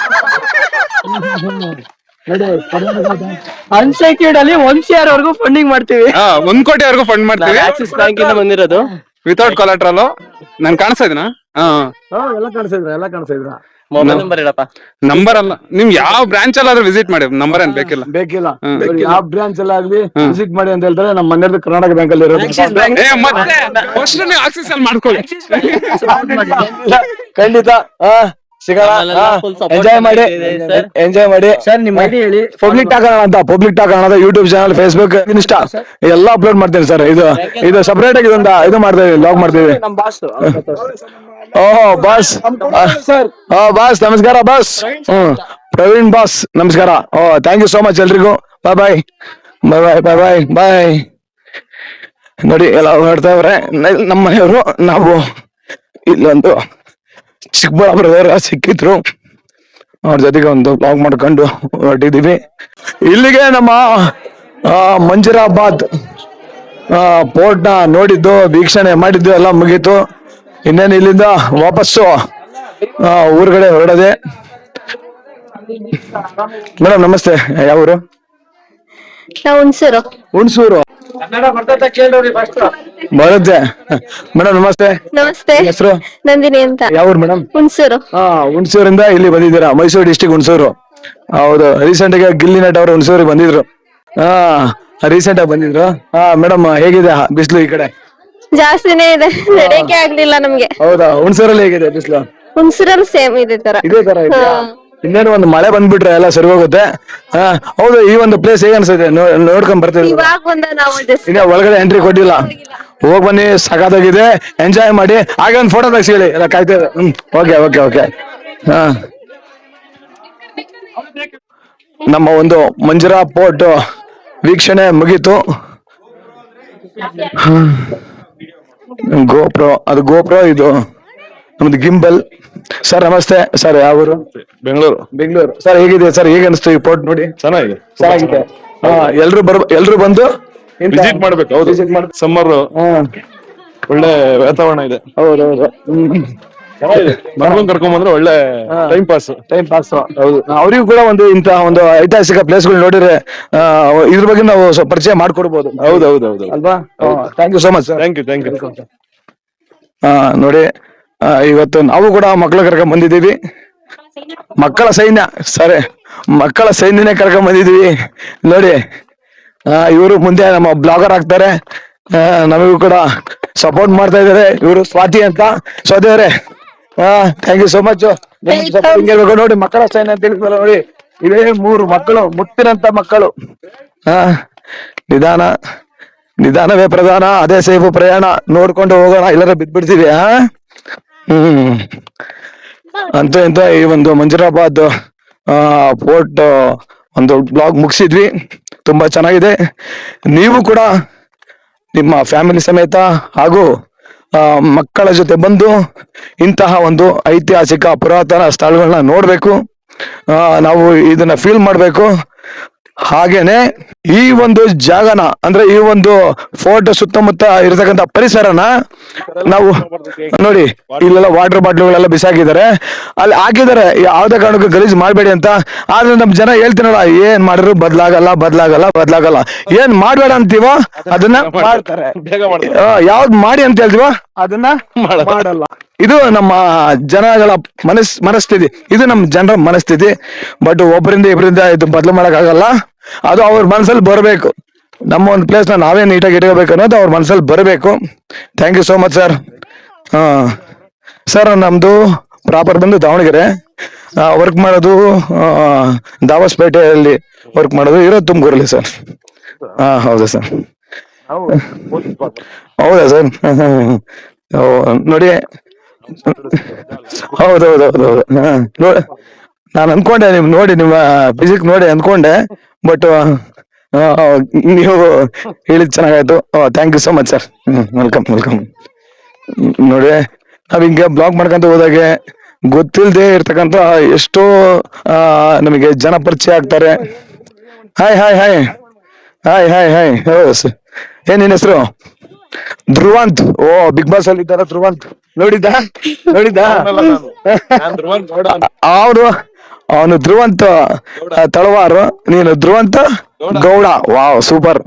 ಅನ್ಸೆಕ್ಯೂರ್ಡ್ ಅಲ್ಲಿ 1 CR ವರೆಗೂ ಫಂಡಿಂಗ್ ಮಾಡ್ತೀವಿ. 1 ಕೋಟಿವರೆಗೂ ಫಂಡ್ ಮಾಡ್ತೀವಿ. ಆಕ್ಸಿಸ್ ಬ್ಯಾಂಕ್ ಇಂದ ಬಂದಿರೋದು ವಿತೌಟ್ ಕೊಲಾಟ್ರಲ್. ನಾನ್ ಕಾಣಿಸ್ತಾ ಇದೀನಾ? ಎಲ್ಲ ಕಾಣಿಸಿದ್ರ ಮೊಬೈಲ್ ನಂಬರ್ ಹೇಳಪ್ಪ. ನಂಬರ್ ಅಲ್ಲ, ನಿಮ್ ಯಾವ ಬ್ರಾಂಚ್ ಅಲ್ಲಾದ್ರೂ ವಿಸಿಟ್ ಮಾಡಿ, ನಂಬರ್ ಏನ್ ಬೇಕಿಲ್ಲ. ಯಾವ ಬ್ರಾಂಚ್ ಎಲ್ಲ ಆಗ್ಲಿ ವಿಸಿಟ್ ಮಾಡಿ ಅಂತ ಹೇಳ್ತಾರೆ. ನಮ್ಮ ಮನೆಯವ್ರದ್ದು ಕರ್ನಾಟಕ ಬ್ಯಾಂಕ್ ಅಲ್ಲಿ ಇರೋದು. ಮತ್ತೆ ಆಕ್ಸಿಸ್ ಅಲ್ಲಿ ಮಾಡ್ಕೊಳ್ಳಿ. ಖಂಡಿತ ಸಿಗೋಣ. ಎಂಜಾಯ್ ಮಾಡಿ ಸರ್. ನಿಮ್ಮ ಐಡಿ ಹೇಳಿ. ಪಬ್ಲಿಕ್ ಟಾಕ್ ಅಂತ ಯೂಟ್ಯೂಬ್ ಚಾನಲ್, ಫೇಸ್ಬುಕ್, ಇನ್ಸ್ಟಾ ಎಲ್ಲ ಅಪ್ಲೋಡ್ ಮಾಡ್ತೀನಿ ಸರ್. ಇದು ಸಪರೇಟ್ ಆಗಿ ಇದು ಮಾಡ್ತಾ ಇದೀವಿ, ಲಾಗ್ ಮಾಡ್ತೀವಿ. ಓಹೋ ಬಾಸ್. ಬಾಸ್ ನಮಸ್ಕಾರ ಬಾಸ್. ಪ್ರವೀಣ್ ಬಾಸ್ ನಮಸ್ಕಾರ. ಥ್ಯಾಂಕ್ ಯು ಸೋ ಮಚ್ ಎಲ್ರಿಗೂ. ಬಾಯ್. ನೋಡಿ ಎಲ್ಲ ನೋಡ್ತಾ ಇವ್ರೆ ನಮ್ಮ ಮನೆಯವರು. ನಾವು ಇಲ್ಲೊಂದು ಚಿಕ್ಕಬಳ್ಳಾಪುರದವರ ಸಿಕ್ಕಿದ್ರು, ಅವ್ರ ಜೊತೆಗೆ ಒಂದು ಬ್ಲಾಗ್ ಮಾಡ್ಕೊಂಡು ಹೊರಟಿದೀವಿ. ಇಲ್ಲಿಗೆ ನಮ್ಮ ಮಂಜರಾಬಾದ್ ಪೋರ್ಟ್ ನ ನೋಡಿದ್ದು, ವೀಕ್ಷಣೆ ಮಾಡಿದ್ದು ಎಲ್ಲ ಮುಗೀತು. ಇನ್ನೇನು ಇಲ್ಲಿಂದ ವಾಪಸ್ಸು ಊರ್ಗಡೆ ಹೊರಡದೆ. ಮೇಡಮ್ ನಮಸ್ತೆ, ಯಾವೂರು? ಹುಣಸೂರು. ಬರುತ್ತೆ ಮೇಡಮ್. ನಮಸ್ತೆ. ನಮಸ್ತೆ. ಹೆಸರು? ನಂದಿನಿ ಅಂತ. ಯಾವೂರು ಮೇಡಮ್? ಹುಣಸೂರು. ಹುಣಸೂರಿಂದ ಇಲ್ಲಿ ಬಂದಿದ್ದೀರಾ? ಮೈಸೂರು ಡಿಸ್ಟಿಕ್ ಹುಣಸೂರು. ಹೌದು. ರೀಸೆಂಟ್ ಆಗಿ ಗಿಲ್ಲಿ ನಟ್ ಅವರು ಹುಣಸೂರಿಗೆ ಬಂದಿದ್ರು. ರೀಸೆಂಟ್ ಆಗಿ ಬಂದಿದ್ರು. ಮೇಡಮ್ ಹೇಗಿದೆ ಬಿಸಿಲು ಈ ಕಡೆ? ಜಾಸ್ತಿನೇ ಇದೆ, ನಡೆಯಕ್ಕೆ ಆಗ್ಲಿಲ್ಲ ನಮ್ಗೆ. ಹೌದಾ? ಹುಣಸೂರಲ್ಲಿ ಹೇಗಿದೆ ಬಿಸಿಲು? ಹುಣಸೂರಲ್ಲಿ ಸೇಮ್ ಇದೇ ತರ ಇದೆಯಾ? ಇನ್ನೇನು ಒಂದು ಮಳೆ ಬಂದ್ಬಿಟ್ರೆ ಎಲ್ಲ ಸರಿ ಹೋಗುತ್ತೆ. ಹೌದು. ಈ ಒಂದು ಪ್ಲೇಸ್ ಹೇಗೆ ಅನ್ಸುತ್ತೆ ನೋಡ್ಕೊಂಡ್ ಬರ್ತೀವಿ? ಇವಾಗ ಬಂದ ನಾವು just ಇನ್ನ ಒಳಗಡೆ ಎಂಟ್ರಿ ಕೊಟ್ಟಿಲ್ಲ. ಹೋಗ್ ಬನ್ನಿ, ಸಖತ್ತಾಗಿದೆ. ಎಂಜಾಯ್ ಮಾಡಿ. ಹಾಗೆ ಒಂದು ಫೋಟೋ ತೆಗ್ಸಿ ಎಲ್ಲ ಕಾಯ್ತಾ ಇದೆ. ಓಕೆ. ನಮ್ಮ ಒಂದು ಮಂಜರಾ ಪೋರ್ಟ್ ವೀಕ್ಷಣೆ ಮುಗೀತು. ಗೋಪ್ರೋ ಇದು ನಮ್ದು ಗಿಂಬಲ್. ಸರ್ ನಮಸ್ತೆ. ಸರ್ ಯಾವೂರು? ಬೆಂಗಳೂರು. ಸರ್ ಹೇಗಿದೆ ಸರ್? ಹೇಗೆ ಅನಿಸ್ತು ಈ ಪೋರ್ಟ್ ನೋಡಿ? ಚೆನ್ನಾಗಿದೆ. ಎಲ್ರು ಬಂದು ವಿಸಿಟ್ ಮಾಡ್ಬೇಕು. ಹೌದು, ಸಮ್ಮರ್ ಒಳ್ಳೆ ವಾತಾವರಣ ಇದೆ. ಹೌದೌದು. ಮಕ್ಕಳನ್ನ ಕರ್ಕೊಂಡ್ ಬಂದ್ರೆ ಒಳ್ಳೆ ಟೈಮ್ ಪಾಸ್. ಹೌದು. ಅವ್ರಿಗೂ ಕೂಡ ಇಂತಹ ಒಂದು ಐತಿಹಾಸಿಕ ಪ್ಲೇಸ್ಗಳು ನೋಡಿದ್ರೆ ಇದ್ರ ಬಗ್ಗೆ ನಾವು ಸ್ವಲ್ಪ ಪರಿಚಯ ಮಾಡ್ಕೊಡ್ಬೋದು. ಹೌದೌದು ಅಲ್ವಾ? Thank you so much sir. Thank you. ನೋಡಿ, ಇವತ್ತು ನಾವು ಕೂಡ ಮಕ್ಕಳ ಕರ್ಕೊಂಡ್ ಬಂದಿದ್ದೀವಿ. ಮಕ್ಕಳ ಸೈನ್ಯ, ಸರಿ, ಮಕ್ಕಳ ಸೈನ್ಯನೇ ಕರ್ಕೊಂಡ್ ಬಂದಿದ್ದೀವಿ. ನೋಡಿ, ಇವರು ಮುಂದೆ ನಮ್ಮ ಬ್ಲಾಗರ್ ಆಗ್ತಾರೆ. ನಮಗೂ ಕೂಡ ಸಪೋರ್ಟ್ ಮಾಡ್ತಾ ಇದಾರೆ ಇವರು. ಸ್ವಾತಿ ಅಂತ. ಸ್ವಾತಿ ಅವರೇ ಥ್ಯಾಂಕ್ ಯು ಸೋ ಮಚ್. ನೋಡಿ, ಮಕ್ಕಳ ಸೈನ್ಯ ಅಂತ ಹೇಳಿದ್ವಲ್ಲ ನೋಡಿ, ಇವೇ 3 ಮಕ್ಕಳು, ಮುತ್ತಿನಂತ ಮಕ್ಕಳು. ನಿಧಾನವೇ ಪ್ರಧಾನ, ಅದೇ ಸೇಫು ಪ್ರಯಾಣ. ನೋಡ್ಕೊಂಡು ಹೋಗೋಣ, ಎಲ್ಲರ ಬಿದ್ಬಿಡ್ತೀವಿ. ಅಂತೂ ಇಂತ ಈ ಒಂದು ಮಂಜರಾಬಾದ್ ಪೋರ್ಟ್ ಒಂದು ಬ್ಲಾಗ್ ಮುಗಿಸಿದ್ವಿ. ತುಂಬಾ ಚೆನ್ನಾಗಿದೆ. ನೀವು ಕೂಡ ನಿಮ್ಮ ಫ್ಯಾಮಿಲಿ ಸಮೇತ ಹಾಗೂ ಮಕ್ಕಳ ಜೊತೆ ಬಂದು ಇಂತಹ ಒಂದು ಐತಿಹಾಸಿಕ ಪುರಾತನ ಸ್ಥಳಗಳನ್ನ ನೋಡ್ಬೇಕು. ನಾವು ಇದನ್ನ ಫೀಲ್ ಮಾಡ್ಬೇಕು. ಹಾಗೇನೆ ಈ ಒಂದು ಜಾಗನ ಅಂದ್ರೆ ಈ ಒಂದು ಫೋರ್ಟ್ ಸುತ್ತಮುತ್ತ ಇರತಕ್ಕಂತ ಪರಿಸರನ ನಾವು ನೋಡಿ, ಇಲ್ಲೆಲ್ಲ ವಾಟರ್ ಬಾಟ್ಲುಗಳೆಲ್ಲ ಬಿಸಾಕಿದ್ದಾರೆ, ಅಲ್ಲಿ ಹಾಕಿದ್ದಾರೆ, ಯಾವ್ದೇ ಕಾರಣಕ್ಕೂ ಗಲೀಜ್ ಮಾಡ್ಬೇಡಿ ಅಂತ. ಆದ್ರೆ ನಮ್ ಜನ ಹೇಳ್ತೀನಲ್ಲ, ಏನ್ ಮಾಡಿದ್ರು ಬದ್ಲಾಗಲ್ಲ. ಏನ್ ಮಾಡ್ಬೇಡ ಅಂತೀವೋ ಅದನ್ನ ಮಾಡ್ತಾರೆ, ಯಾವ್ದ್ ಮಾಡಿ ಅಂತ ಹೇಳ್ತೀವೋ ಅದನ್ನ ಮಾಡಲ್ಲ. ಇದು ನಮ್ಮ ಜನಗಳ ಮನಸ್ಥಿತಿ, ಇದು ನಮ್ಮ ಜನರ ಮನಸ್ಥಿತಿ. ಬಟ್ ಒಬ್ಬರಿಂದ ಇಬ್ಬರಿಂದ ಇದು ಬದಲು ಮಾಡಕ್ಕಾಗಲ್ಲ, ಅದು ಅವ್ರ ಮನಸ್ಸಲ್ಲಿ ಬರಬೇಕು. ನಮ್ಮ ಒಂದು ಪ್ಲೇಸ್ ನ ನಾವೇ ನೀಟಾಗಿ ಇಟ್ಕೋಬೇಕು ಅನ್ನೋದು ಅವ್ರ ಮನಸ್ಸಲ್ಲಿ ಬರಬೇಕು. Thank you so much sir. Sir ನಮ್ದು ಪ್ರಾಪರ್ ಬಂದು ದಾವಣಗೆರೆ, ವರ್ಕ್ ಮಾಡೋದು ದಾವಸ್ಪೇಟೆಯಲ್ಲಿ ವರ್ಕ್ ಮಾಡೋದು, ಇರೋದು ತುಮಕೂರಲ್ಲಿ ಸರ್. ಹೌದಾ ಸರ್? ಹೌದಾ ಸರ್? ನೋಡಿ, ಹೌದೌದೌದೌದು. ನಾನು ಅನ್ಕೊಂಡೆ ನಿಮ್ ನೋಡಿ, ನಿಮ್ಮ ಫಿಸಿಕ್ ನೋಡಿ ಅನ್ಕೊಂಡೆ, ಬಟ್ ನೀವು ಹೇಳಿದ್ ಚೆನ್ನಾಗಾಯ್ತು. Thank you so much sir. Welcome. ನೋಡಿ, ನಾವ್ ಹಿಂಗೆ ಬ್ಲಾಗ್ ಮಾಡ್ಕೊಂತ ಹೋದಾಗೆ ಗೊತ್ತಿಲ್ದೆ ಇರ್ತಕ್ಕಂಥ ಎಷ್ಟೋ ನಮಗೆ ಜನ ಪರಿಚಯ ಆಗ್ತಾರೆ. ಹಾಯ್. ಏನ್ ನಿನ್ ಹೆಸರು? ಧ್ರುವಂತ್. ಓ, ಬಿಗ್ ಬಾಸ್ ಅಲ್ಲಿ ಇದ್ದಾರ ಧ್ರುವಂತ್. ನೋಡಿದ್ದ ಅವನು ಧ್ರುವಂತ ತಳವಾರು, ನೀನು ಧ್ರುವಂತ ಗೌಡ. Wow, super.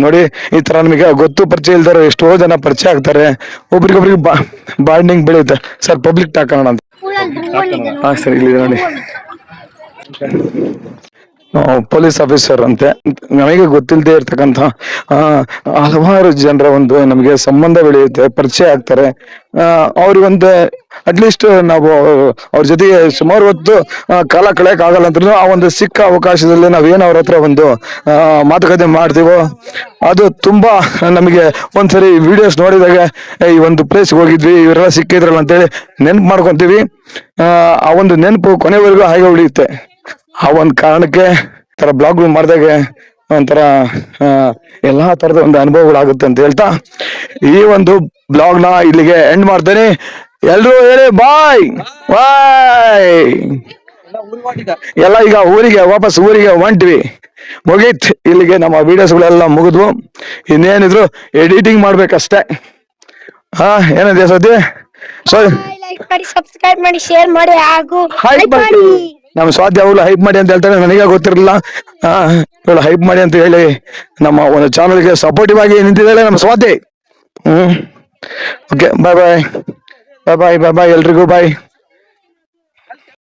ನೋಡಿ, ಈ ತರ ನಮಗೆ ಗೊತ್ತು ಪರಿಚಯ ಇಲ್ದಾರ ಎಷ್ಟೋ ಜನ ಪರಿಚಯ ಆಗ್ತಾರೆ, ಒಬ್ರಿಗೊಬ್ರಿಗೆ ಬಾಂಡಿಂಗ್ ಬೆಳೆಯುತ್ತೆ. ಸರ್, ಪಬ್ಲಿಕ್ ಟಾಕ್ ಕನ್ನಡ ಅಂತ. ಸರ್, ಇಲ್ಲಿ ನೋಡಿ, ಪೊಲೀಸ್ ಆಫೀಸರ್ ಅಂತೆ. ನಮಗೆ ಗೊತ್ತಿಲ್ಲದೆ ಇರ್ತಕ್ಕಂಥ ಹಲವಾರು ಜನರ ಒಂದು ನಮಗೆ ಸಂಬಂಧ ಬೆಳೆಯುತ್ತೆ, ಪರಿಚಯ ಆಗ್ತಾರೆ. ಅವ್ರಿಗೊಂದು ಅಟ್ಲೀಸ್ಟ್ ನಾವು ಅವ್ರ ಜೊತೆಗೆ ಸುಮಾರು ಹೊತ್ತು ಕಾಲ ಕಳೆಯಕ್ ಆಗಲ್ಲ ಅಂದ್ರೂ ಆ ಒಂದು ಸಿಕ್ಕ ಅವಕಾಶದಲ್ಲಿ ನಾವೇನು ಅವ್ರ ಹತ್ರ ಒಂದು ಮಾತುಕತೆ ಮಾಡ್ತೀವೋ ಅದು ತುಂಬಾ ನಮಗೆ ಒಂದ್ಸರಿ ವಿಡಿಯೋಸ್ ನೋಡಿದಾಗ ಈ ಒಂದು ಪ್ಲೇಸ್ ಹೋಗಿದ್ವಿ, ಇವರೆಲ್ಲ ಸಿಕ್ಕಿದ್ರಲ್ಲ ಅಂತೇಳಿ ನೆನ್ಪು ಮಾಡ್ಕೊಂತೀವಿ. ಆ ಒಂದು ನೆನಪು ಕೊನೆವರೆಗೂ ಹಾಗೆ ಉಳಿಯುತ್ತೆ. ಆ ಒಂದು ಕಾರಣಕ್ಕೆ ತರ ಬ್ಲಾಗ್ಗಳು ಮಾಡಿದಾಗ ಒಂಥರ ಎಲ್ಲಾ ತರದ ಒಂದು ಅನುಭವಗಳಾಗುತ್ತೆ ಅಂತ ಹೇಳ್ತಾ ಈ ಒಂದು ಬ್ಲಾಗ್ ನ ಇಲ್ಲಿಗೆ ಎಂಡ್ ಮಾಡ್ತೇನೆ. ಎಲ್ರು ಹೇಳಿ ಬಾಯ್. ಎಲ್ಲ ಈಗ ವಾಪಸ್ ಊರಿಗೆ ಹೊಂಟ್ವಿ, ಮುಗೀತ್. ಇಲ್ಲಿಗೆ ನಮ್ಮ ವಿಡಿಯೋಸ್ಗಳೆಲ್ಲ ಮುಗಿದ್ವು. ಇನ್ನೇನಿದ್ರು ಎಡಿಟಿಂಗ್ ಮಾಡ್ಬೇಕಷ್ಟೇ. ಏನಂತ ಸದ್ಯ ಸಬ್ಸ್ಕ್ರೈಬ್ ಮಾಡಿ, ಶೇರ್ ಮಾಡಿ, ಹಾಗೂ ಹೈಪ್ ಮಾಡಿ. ನಮ್ಮ ಸ್ವಾತಿ ಅವ್ರು ಹೈಪ್ ಮಾಡಿ ಅಂತ ಹೇಳ್ತಾರೆ, ನನಗೆ ಗೊತ್ತಿರಲಿಲ್ಲ. ಇವಳು ಹೈಪ್ ಮಾಡಿ ಅಂತ ಹೇಳಿ ನಮ್ಮ ಒಂದು ಚಾನಲ್ಗೆ ಸಪೋರ್ಟಿವ್ ಆಗಿ ನಿಂತಿದ್ದಾಳೆ ನಮ್ಮ ಸ್ವಾತಿ. ಓಕೆ, ಬಾಯ್ ಎಲ್ರಿಗೂ ಬಾಯ್.